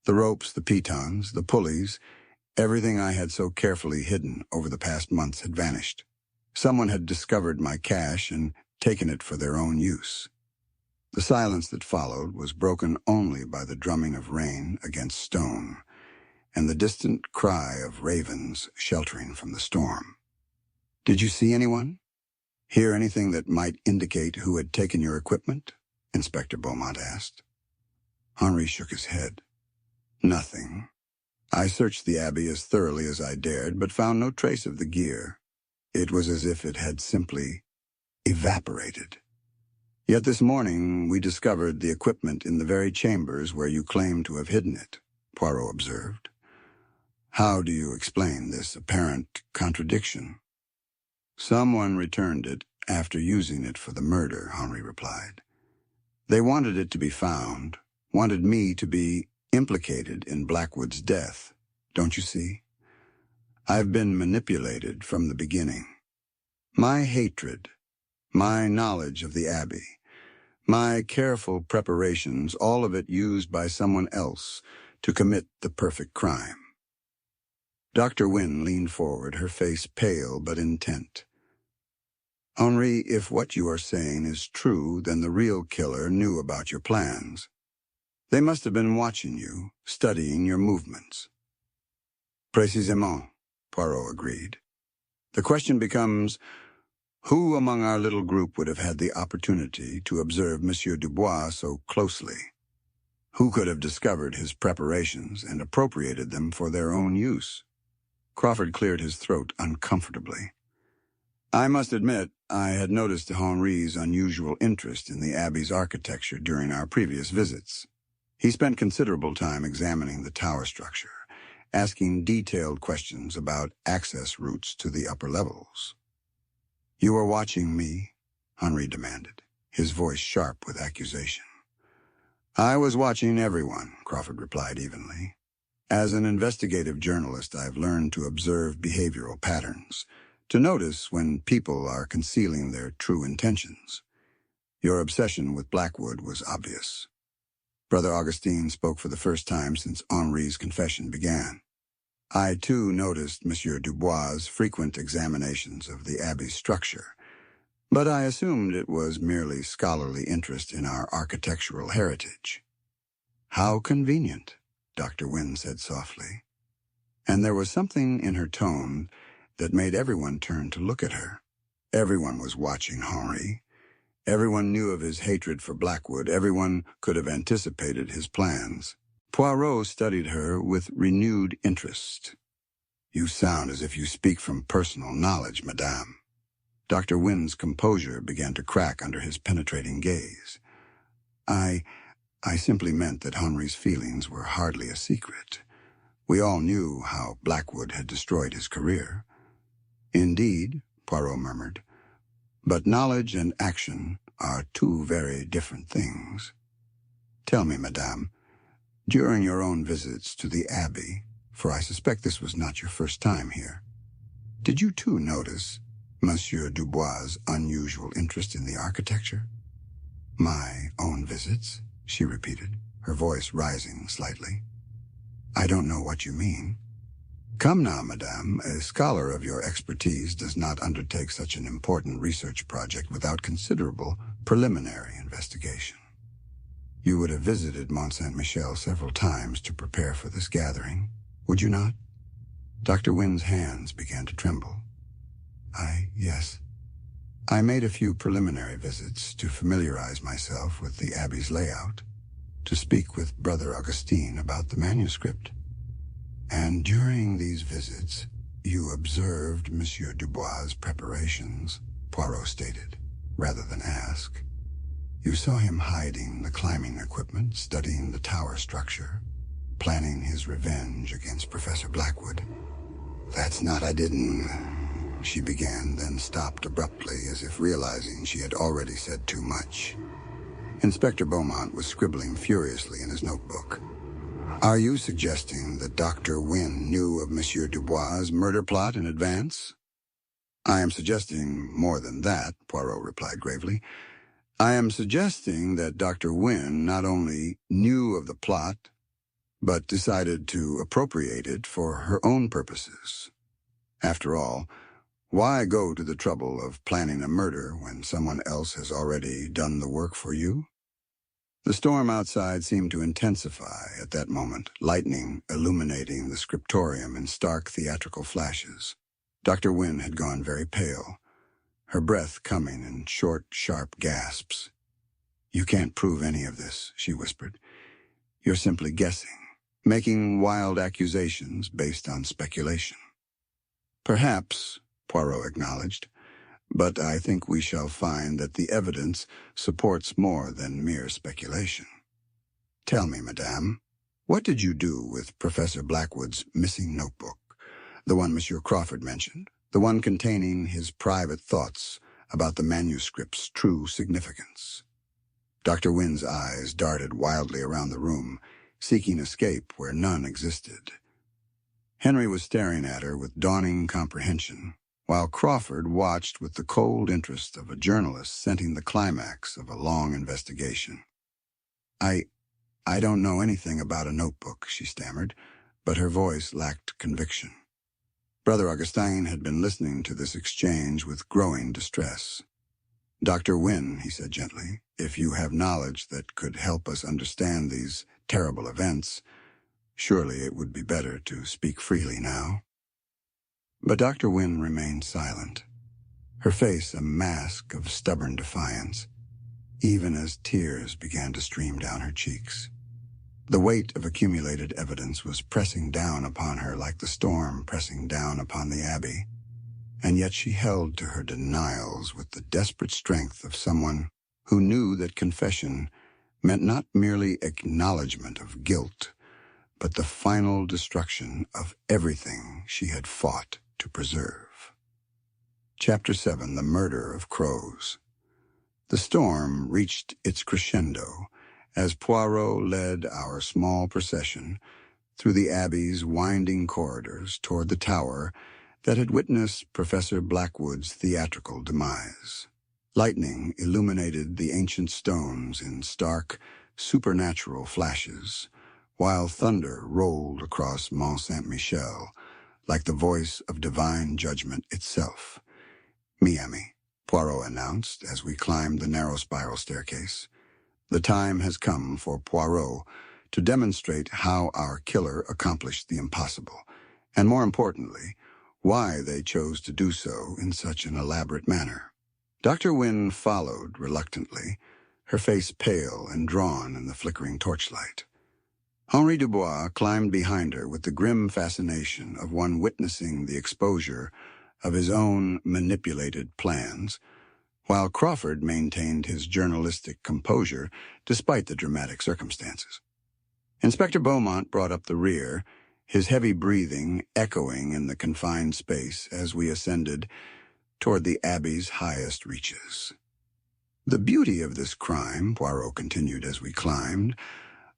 The ropes, the pitons, the pulleys, everything I had so carefully hidden over the past months had vanished. Someone had discovered my cache and taken it for their own use." The silence that followed was broken only by the drumming of rain against stone and the distant cry of ravens sheltering from the storm. "Did you see anyone? Hear anything that might indicate who had taken your equipment?" Inspector Beaumont asked. Henri shook his head. "Nothing. I searched the abbey as thoroughly as I dared, but found no trace of the gear. It was as if it had simply evaporated. Yet this morning we discovered the equipment in the very chambers where you claim to have hidden it," Poirot observed. "How do you explain this apparent contradiction?" "Someone returned it after using it for the murder," Henri replied. "They wanted it to be found, wanted me to be implicated in Blackwood's death. Don't you see? I've been manipulated from the beginning. My hatred, my knowledge of the Abbey, my careful preparations, all of it used by someone else to commit the perfect crime." Dr. Wynne leaned forward, her face pale but intent. "Henri, if what you are saying is true, then the real killer knew about your plans. They must have been watching you, studying your movements." "Précisément," Poirot agreed. "The question becomes, who among our little group would have had the opportunity to observe Monsieur Dubois so closely?" Who could have discovered his preparations and appropriated them for their own use? Crawford cleared his throat uncomfortably. I must admit, I had noticed Henri's unusual interest in the Abbey's architecture during our previous visits. He spent considerable time examining the tower structure, asking detailed questions about access routes to the upper levels. You are watching me? Henri demanded, his voice sharp with accusation. I was watching everyone, Crawford replied evenly. As an investigative journalist, I've learned to observe behavioral patterns, to notice when people are concealing their true intentions. Your obsession with Blackwood was obvious. Brother Augustine spoke for the first time since Henri's confession began. I, too, noticed Monsieur Dubois' frequent examinations of the Abbey's structure, but I assumed it was merely scholarly interest in our architectural heritage. How convenient, Dr. Wynne said softly, and there was something in her tone that made everyone turn to look at her. Everyone was watching Henri. Everyone knew of his hatred for Blackwood. Everyone could have anticipated his plans. Poirot studied her with renewed interest. You sound as if you speak from personal knowledge, madame. Dr. Wynne's composure began to crack under his penetrating gaze. I simply meant that Henri's feelings were hardly a secret. We all knew how Blackwood had destroyed his career. Indeed, Poirot murmured, but knowledge and action are two very different things. Tell me, madame, during your own visits to the Abbey, for I suspect this was not your first time here, did you too notice Monsieur Dubois' unusual interest in the architecture? My own visits, she repeated, her voice rising slightly. I don't know what you mean. Come now, madame, a scholar of your expertise does not undertake such an important research project without considerable preliminary investigation. You would have visited Mont Saint-Michel several times to prepare for this gathering, would you not? Dr. Wynne's hands began to tremble. Yes. I made a few preliminary visits to familiarize myself with the Abbey's layout, to speak with Brother Augustine about the manuscript. And during these visits, you observed Monsieur Dubois' preparations, Poirot stated, rather than ask. You saw him hiding the climbing equipment, studying the tower structure, planning his revenge against Professor Blackwood. That's not I didn't, she began, then stopped abruptly as if realizing she had already said too much. Inspector Beaumont was scribbling furiously in his notebook. Are you suggesting that Dr. Wynne knew of Monsieur Dubois' murder plot in advance? I am suggesting more than that, Poirot replied gravely. I am suggesting that Dr. Wynne not only knew of the plot, but decided to appropriate it for her own purposes. After all, why go to the trouble of planning a murder when someone else has already done the work for you? The storm outside seemed to intensify at that moment, lightning illuminating the scriptorium in stark theatrical flashes. Dr. Wynne had gone very pale, her breath coming in short, sharp gasps. You can't prove any of this, she whispered. You're simply guessing, making wild accusations based on speculation. Perhaps, Poirot acknowledged, but I think we shall find that the evidence supports more than mere speculation. Tell me, madame, what did you do with Professor Blackwood's missing notebook, the one Monsieur Crawford mentioned, the one containing his private thoughts about the manuscript's true significance? Dr. Wynne's eyes darted wildly around the room, seeking escape where none existed. Henry was staring at her with dawning comprehension, while Crawford watched with the cold interest of a journalist scenting the climax of a long investigation. I don't know anything about a notebook, she stammered, but her voice lacked conviction. Brother Augustine had been listening to this exchange with growing distress. Dr. Wynne, he said gently, if you have knowledge that could help us understand these terrible events, surely it would be better to speak freely now. But Dr. Wynne remained silent, her face a mask of stubborn defiance, even as tears began to stream down her cheeks. The weight of accumulated evidence was pressing down upon her like the storm pressing down upon the Abbey, and yet she held to her denials with the desperate strength of someone who knew that confession meant not merely acknowledgement of guilt, but the final destruction of everything she had fought to preserve. Chapter 7: The Murder of Crows. The storm reached its crescendo as Poirot led our small procession through the Abbey's winding corridors toward the tower that had witnessed Professor Blackwood's theatrical demise. Lightning illuminated the ancient stones in stark, supernatural flashes, while thunder rolled across Mont Saint-Michel like the voice of divine judgment itself. "Miami," Poirot announced as we climbed the narrow spiral staircase. "The time has come for Poirot to demonstrate how our killer accomplished the impossible, and more importantly, why they chose to do so in such an elaborate manner." Dr. Wynne followed reluctantly, her face pale and drawn in the flickering torchlight. Henri Dubois climbed behind her with the grim fascination of one witnessing the exposure of his own manipulated plans, while Crawford maintained his journalistic composure despite the dramatic circumstances. Inspector Beaumont brought up the rear, his heavy breathing echoing in the confined space as we ascended toward the Abbey's highest reaches. "The beauty of this crime," Poirot continued as we climbed,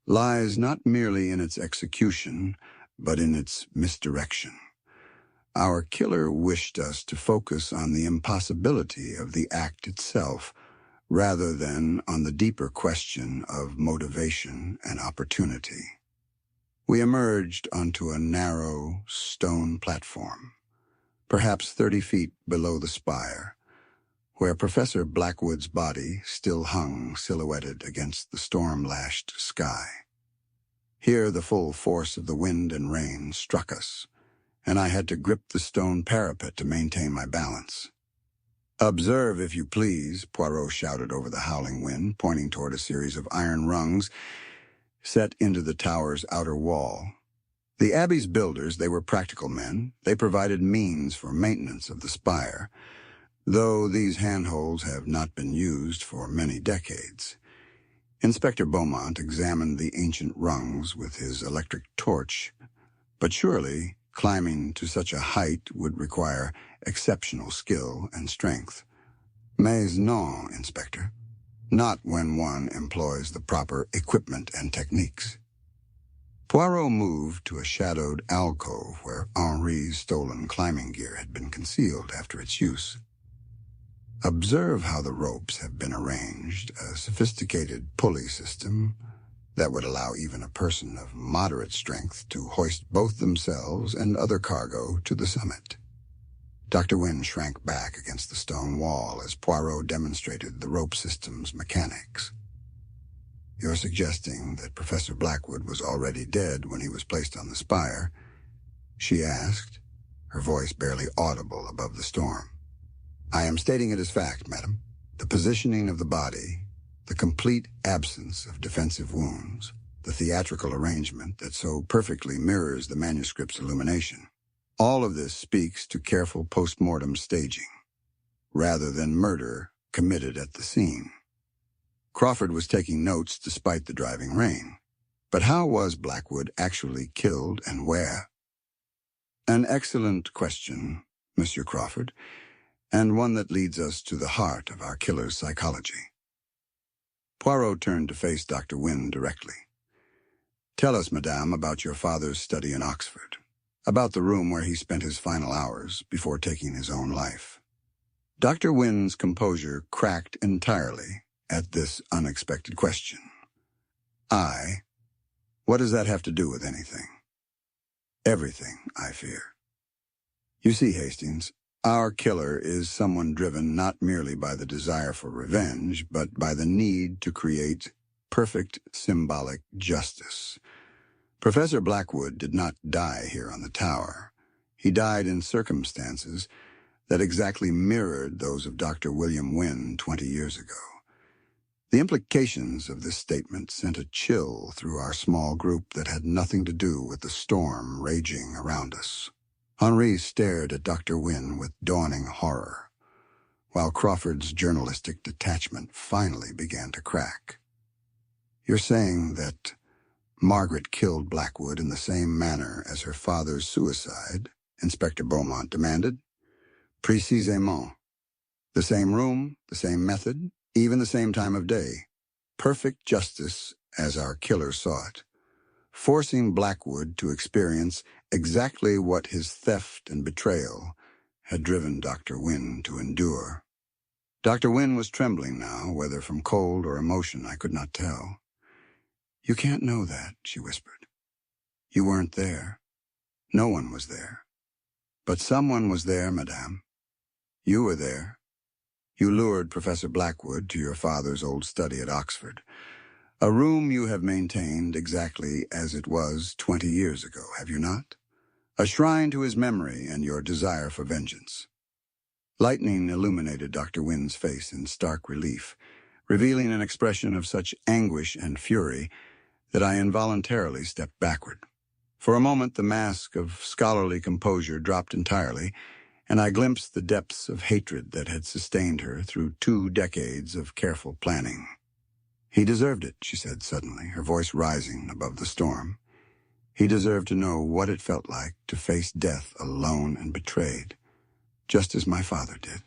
"lies not merely in its execution, but in its misdirection. Our killer wished us to focus on the impossibility of the act itself, rather than on the deeper question of motivation and opportunity." We emerged onto a narrow, stone platform, perhaps 30 feet below the spire, where Professor Blackwood's body still hung silhouetted against the storm-lashed sky. Here the full force of the wind and rain struck us, and I had to grip the stone parapet to maintain my balance. "Observe, if you please," Poirot shouted over the howling wind, pointing toward a series of iron rungs set into the tower's outer wall. The Abbey's builders, they were practical men. They provided means for maintenance of the spire, though these handholds have not been used for many decades. Inspector Beaumont examined the ancient rungs with his electric torch, but surely climbing to such a height would require exceptional skill and strength. "Mais non, Inspector. Not when one employs the proper equipment and techniques." Poirot moved to a shadowed alcove where Henri's stolen climbing gear had been concealed after its use. "Observe how the ropes have been arranged, a sophisticated pulley system that would allow even a person of moderate strength to hoist both themselves and other cargo to the summit." Dr. Wynne shrank back against the stone wall as Poirot demonstrated the rope system's mechanics. "You're suggesting that Professor Blackwood was already dead when he was placed on the spire?" she asked, her voice barely audible above the storm. "I am stating it as fact, madam. The positioning of the body, the complete absence of defensive wounds, the theatrical arrangement that so perfectly mirrors the manuscript's illumination. All of this speaks to careful post-mortem staging, rather than murder committed at the scene." Crawford was taking notes despite the driving rain. But how was Blackwood actually killed and where? "An excellent question, Monsieur Crawford, and one that leads us to the heart of our killer's psychology." Poirot turned to face Dr. Wynne directly. "Tell us, madame, about your father's study in Oxford, about the room where he spent his final hours before taking his own life." Dr. Wynne's composure cracked entirely at this unexpected question. "I? What does that have to do with anything?" "Everything, I fear. You see, Hastings, our killer is someone driven not merely by the desire for revenge, but by the need to create perfect symbolic justice. Professor Blackwood did not die here on the tower. He died in circumstances that exactly mirrored those of Dr. William Wynne 20 years ago. The implications of this statement sent a chill through our small group that had nothing to do with the storm raging around us. Henri stared at Dr. Wynne with dawning horror, while Crawford's journalistic detachment finally began to crack. "You're saying that Margaret killed Blackwood in the same manner as her father's suicide?" Inspector Beaumont demanded. "Précisément. The same room, the same method, even the same time of day. Perfect justice as our killer saw it, forcing Blackwood to experience exactly what his theft and betrayal had driven Dr. Wynne to endure." Dr. Wynne was trembling now, whether from cold or emotion I could not tell. "You can't know that," she whispered. "You weren't there. No one was there. But someone was there, madame. You were there. You lured Professor Blackwood to your father's old study at Oxford, a room you have maintained exactly as it was 20 years ago, have you not? A shrine to his memory and your desire for vengeance." Lightning illuminated Dr. Wynne's face in stark relief, revealing an expression of such anguish and fury that I involuntarily stepped backward. For a moment, the mask of scholarly composure dropped entirely, and I glimpsed the depths of hatred that had sustained her through 2 decades of careful planning. "He deserved it," she said suddenly, her voice rising above the storm. "He deserved to know what it felt like to face death alone and betrayed, just as my father did."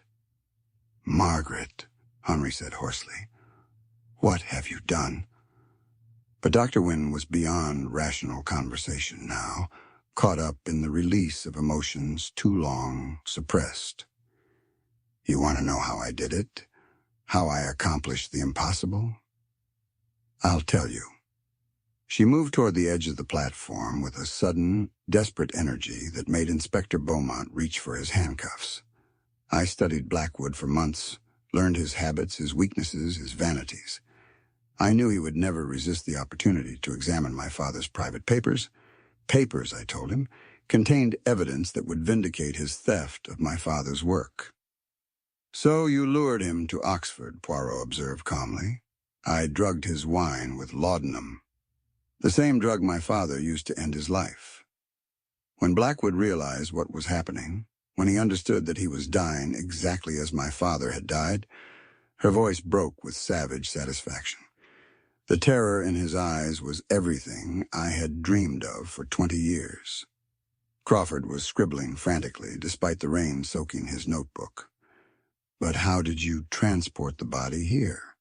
"Margaret," Henri said hoarsely, "what have you done?" But Dr. Wynne was beyond rational conversation now, caught up in the release of emotions too long suppressed. "You want to know how I did it? How I accomplished the impossible? I'll tell you." She moved toward the edge of the platform with a sudden, desperate energy that made Inspector Beaumont reach for his handcuffs. I studied Blackwood for months, learned his habits, his weaknesses, his vanities. I knew he would never resist the opportunity to examine my father's private papers. Papers, I told him, contained evidence that would vindicate his theft of my father's work. "So you lured him to Oxford," Poirot observed calmly. "I drugged his wine with laudanum, the same drug my father used to end his life. When Blackwood realized what was happening, when he understood that he was dying exactly as my father had died," her voice broke with savage satisfaction. The terror in his eyes was everything I had dreamed of for 20 years. Crawford was scribbling frantically, despite the rain soaking his notebook. "But how did you transport the body here?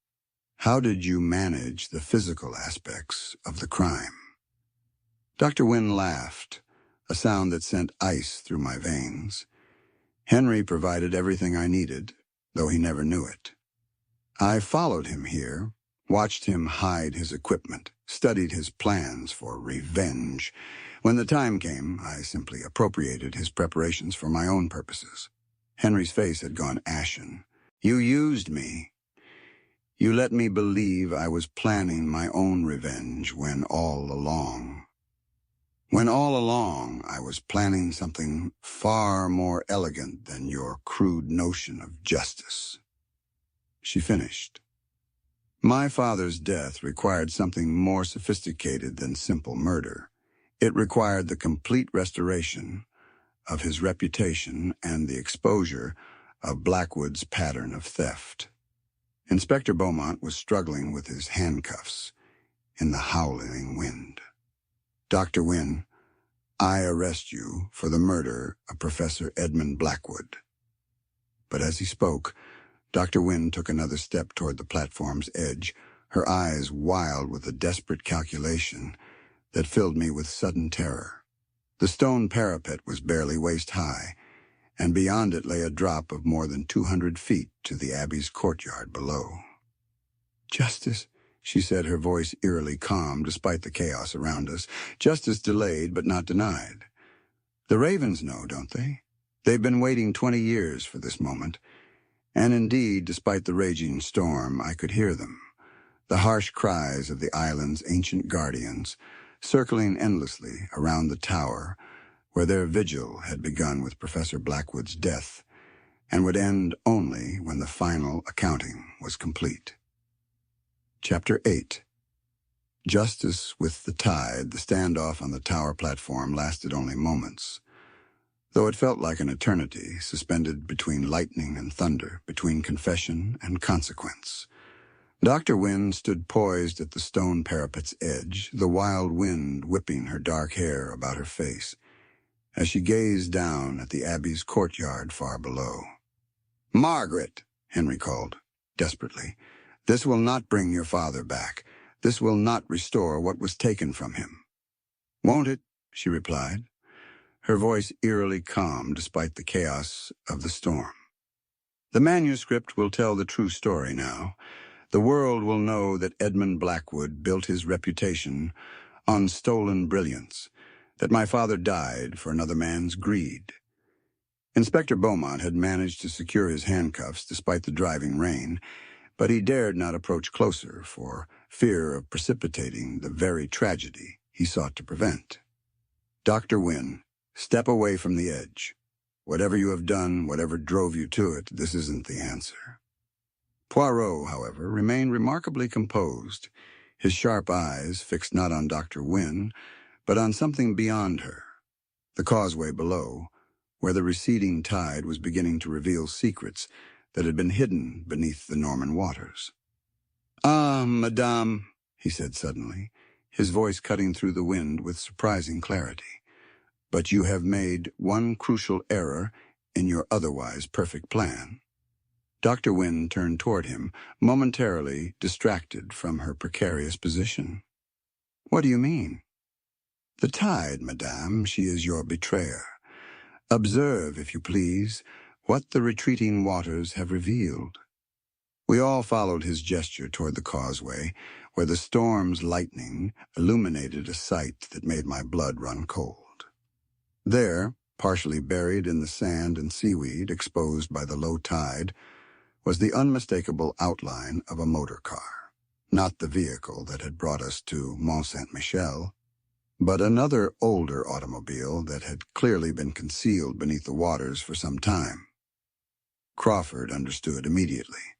How did you manage the physical aspects of the crime?" Dr. Wynne laughed, a sound that sent ice through my veins. "Henry provided everything I needed, though he never knew it. I followed him here, watched him hide his equipment, studied his plans for revenge. When the time came, I simply appropriated his preparations for my own purposes." Henry's face had gone ashen. "You used me. You let me believe I was planning my own revenge when all along I was planning something far more elegant than your crude notion of justice." She finished. "My father's death required something more sophisticated than simple murder. It required the complete restoration of his reputation and the exposure of Blackwood's pattern of theft." Inspector Beaumont was struggling with his handcuffs in the howling wind. "Dr. Wynne, I arrest you for the murder of Professor Edmund Blackwood." But as he spoke, Dr. Wynne took another step toward the platform's edge, her eyes wild with a desperate calculation that filled me with sudden terror. The stone parapet was barely waist-high, and beyond it lay a drop of more than 200 feet to the Abbey's courtyard below. "Justice," she said, her voice eerily calm despite the chaos around us. "Justice delayed but not denied. The ravens know, don't they? They've been waiting 20 years for this moment. And indeed, despite the raging storm, I could hear them, the harsh cries of the island's ancient guardians, circling endlessly around the tower where their vigil had begun with Professor Blackwood's death and would end only when the final accounting was complete." Chapter 8. Justice with the tide, the standoff on the tower platform lasted only moments, though it felt like an eternity, suspended between lightning and thunder, between confession and consequence. Dr. Wynne stood poised at the stone parapet's edge, the wild wind whipping her dark hair about her face, as she gazed down at the Abbey's courtyard far below. "Margaret," Henry called, desperately, "this will not bring your father back. This will not restore what was taken from him." "Won't it?" she replied, her voice eerily calm despite the chaos of the storm. "The manuscript will tell the true story now. The world will know that Edmund Blackwood built his reputation on stolen brilliance, that my father died for another man's greed." Inspector Beaumont had managed to secure his handcuffs despite the driving rain, but he dared not approach closer for fear of precipitating the very tragedy he sought to prevent. "Dr. Wynne, step away from the edge. Whatever you have done, whatever drove you to it, this isn't the answer." Poirot, however, remained remarkably composed, his sharp eyes fixed not on Dr. Wynne, but on something beyond her, the causeway below, where the receding tide was beginning to reveal secrets that had been hidden beneath the Norman waters. "Ah, madame," he said suddenly, his voice cutting through the wind with surprising clarity, "but you have made one crucial error in your otherwise perfect plan." Dr. Wynne turned toward him, momentarily distracted from her precarious position. "What do you mean?" "The tide, madame, she is your betrayer. Observe, if you please, what the retreating waters have revealed." We all followed his gesture toward the causeway, where the storm's lightning illuminated a sight that made my blood run cold. There, partially buried in the sand and seaweed exposed by the low tide, was the unmistakable outline of a motor car. Not the vehicle that had brought us to Mont Saint-Michel, but another older automobile that had clearly been concealed beneath the waters for some time. Crawford understood immediately.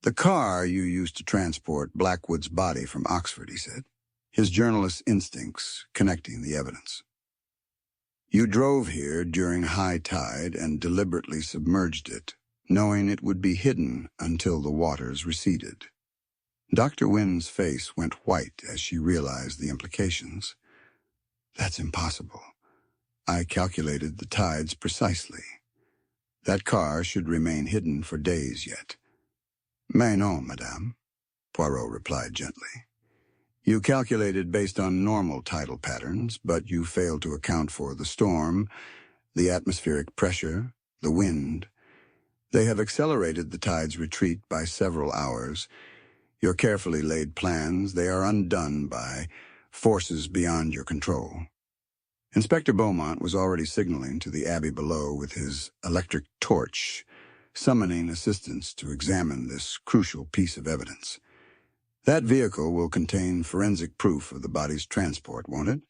"The car you used to transport Blackwood's body from Oxford," he said, his journalist's instincts connecting the evidence. "You drove here during high tide and deliberately submerged it, knowing it would be hidden until the waters receded." Dr. Wynne's face went white as she realized the implications. "That's impossible. I calculated the tides precisely. That car should remain hidden for days yet." "Mais non, madame," Poirot replied gently. "You calculated based on normal tidal patterns, but you failed to account for the storm, the atmospheric pressure, the wind. They have accelerated the tide's retreat by several hours. Your carefully laid plans, they are undone by forces beyond your control." Inspector Beaumont was already signaling to the Abbey below with his electric torch, summoning assistance to examine this crucial piece of evidence. "That vehicle will contain forensic proof of the body's transport, won't it?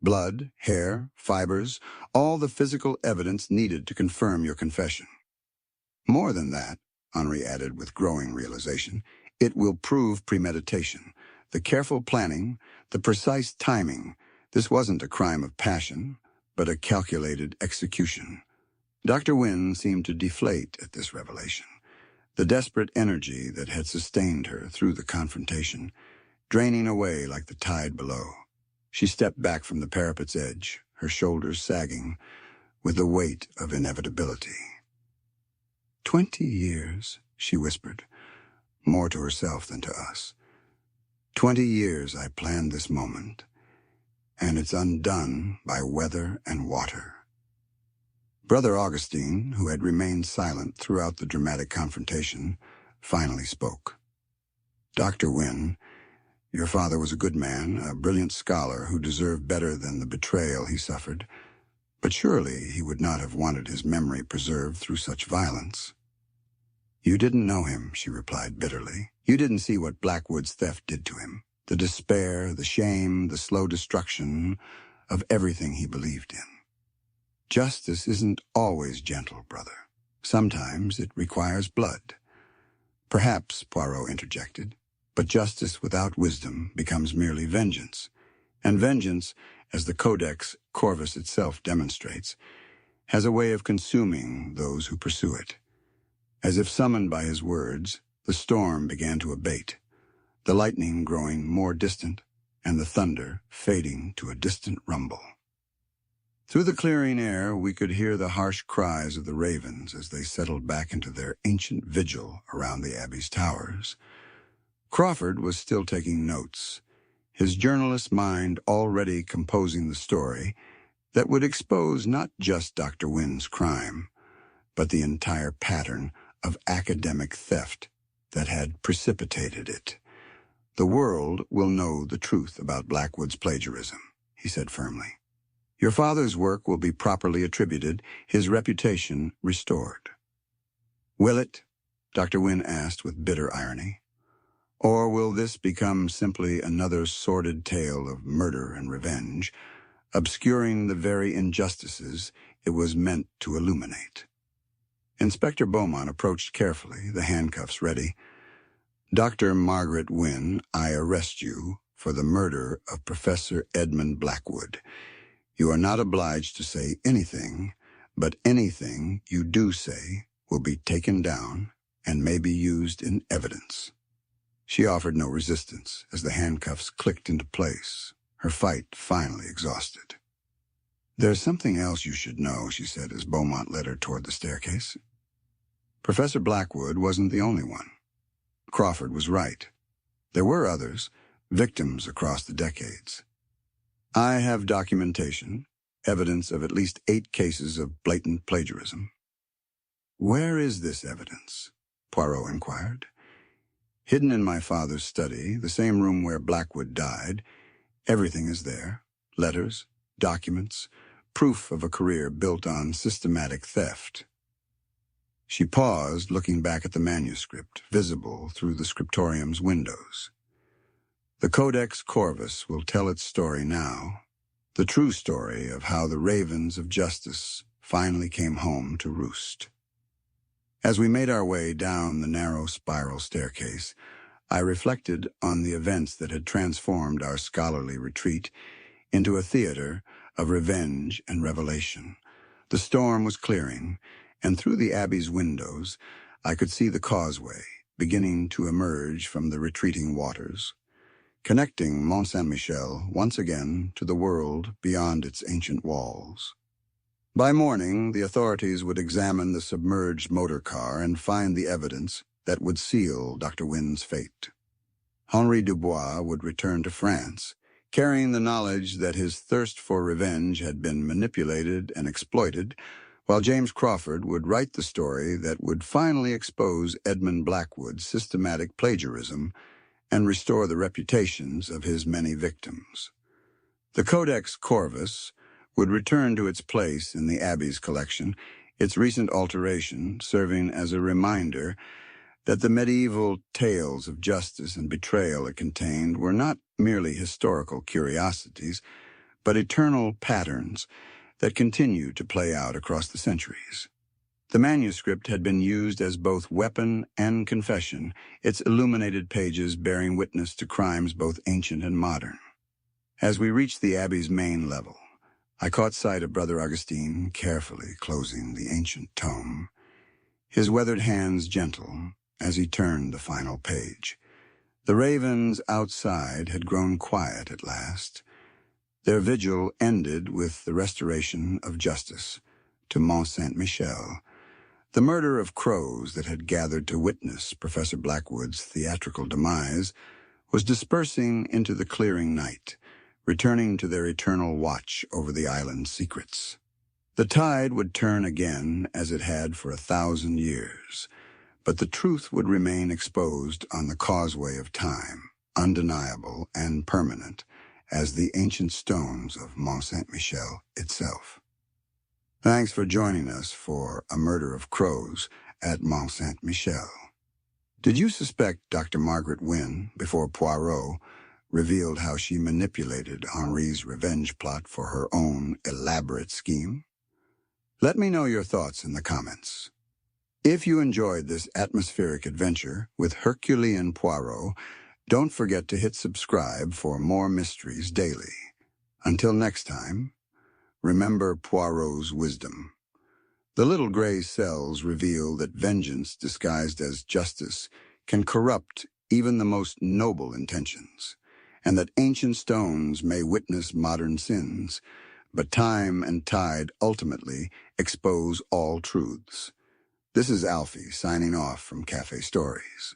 Blood, hair, fibers, all the physical evidence needed to confirm your confession. More than that," Henri added with growing realization, "it will prove premeditation, the careful planning, the precise timing. This wasn't a crime of passion, but a calculated execution." Dr. Wynne seemed to deflate at this revelation, the desperate energy that had sustained her through the confrontation, draining away like the tide below. She stepped back from the parapet's edge, her shoulders sagging with the weight of inevitability. 20 years, she whispered, more to herself than to us. 20 years I planned this moment, and it's undone by weather and water. Brother Augustine, who had remained silent throughout the dramatic confrontation, finally spoke. "Dr. Wynne, your father was a good man, a brilliant scholar who deserved better than the betrayal he suffered, but surely he would not have wanted his memory preserved through such violence." "You didn't know him," she replied bitterly. "You didn't see what Blackwood's theft did to him, the despair, the shame, the slow destruction of everything he believed in. Justice isn't always gentle, brother. Sometimes it requires blood." "Perhaps," Poirot interjected, But justice without wisdom becomes merely vengeance, and vengeance, as the Codex Corvus itself demonstrates, has a way of consuming those who pursue it. As if summoned by his words, the storm began to abate, the lightning growing more distant, and the thunder fading to a distant rumble. Through the clearing air, we could hear the harsh cries of the ravens as they settled back into their ancient vigil around the Abbey's towers. Crawford was still taking notes, his journalist's mind already composing the story that would expose not just Dr. Wynne's crime, but the entire pattern of academic theft that had precipitated it. "The world will know the truth about Blackwood's plagiarism," he said firmly. "Your father's work will be properly attributed, his reputation restored." "Will it?" Dr. Wynne asked with bitter irony. "Or will this become simply another sordid tale of murder and revenge, obscuring the very injustices it was meant to illuminate?" Inspector Beaumont approached carefully, the handcuffs ready. "Dr. Margaret Wynne, I arrest you for the murder of Professor Edmund Blackwood. You are not obliged to say anything, but anything you do say will be taken down and may be used in evidence." She offered no resistance as the handcuffs clicked into place, her fight finally exhausted. "There's something else you should know," she said as Beaumont led her toward the staircase. Professor Blackwood wasn't the only one. Crawford was right. There were others, victims across the decades. "I have documentation, evidence of at least 8 cases of blatant plagiarism." "Where is this evidence?" Poirot inquired. "Hidden in my father's study, the same room where Blackwood died. Everything is there. Letters, documents, proof of a career built on systematic theft." She paused, looking back at the manuscript, visible through the scriptorium's windows. "The Codex Corvus will tell its story now, the true story of how the ravens of justice finally came home to roost." As we made our way down the narrow spiral staircase, I reflected on the events that had transformed our scholarly retreat into a theater of revenge and revelation. The storm was clearing, and through the Abbey's windows, I could see the causeway beginning to emerge from the retreating waters, connecting Mont Saint-Michel once again to the world beyond its ancient walls. By morning, the authorities would examine the submerged motor car and find the evidence that would seal Dr. Wynne's fate. Henri Dubois would return to France, carrying the knowledge that his thirst for revenge had been manipulated and exploited, while James Crawford would write the story that would finally expose Edmund Blackwood's systematic plagiarism and restore the reputations of his many victims. The Codex Corvus would return to its place in the Abbey's collection, its recent alteration serving as a reminder that the medieval tales of justice and betrayal it contained were not merely historical curiosities, but eternal patterns that continue to play out across the centuries. The manuscript had been used as both weapon and confession, its illuminated pages bearing witness to crimes both ancient and modern. As we reached the Abbey's main level, I caught sight of Brother Augustine carefully closing the ancient tome, his weathered hands gentle as he turned the final page. The ravens outside had grown quiet at last. Their vigil ended with the restoration of justice to Mont Saint-Michel. The murder of crows that had gathered to witness Professor Blackwood's theatrical demise was dispersing into the clearing night, returning to their eternal watch over the island's secrets. The tide would turn again as it had for 1,000 years, but the truth would remain exposed on the causeway of time, undeniable and permanent, as the ancient stones of Mont Saint-Michel itself. Thanks for joining us for A Murder of Crows at Mont Saint-Michel. Did you suspect Dr. Margaret Wynne before Poirot revealed how she manipulated Henri's revenge plot for her own elaborate scheme? Let me know your thoughts in the comments. If you enjoyed this atmospheric adventure with Hercule Poirot, Don't forget to hit subscribe for more mysteries daily. Until next time, remember Poirot's wisdom. The little gray cells reveal that vengeance disguised as justice can corrupt even the most noble intentions, and that ancient stones may witness modern sins, but time and tide ultimately expose all truths. This is Alfie signing off from Cafe Stories.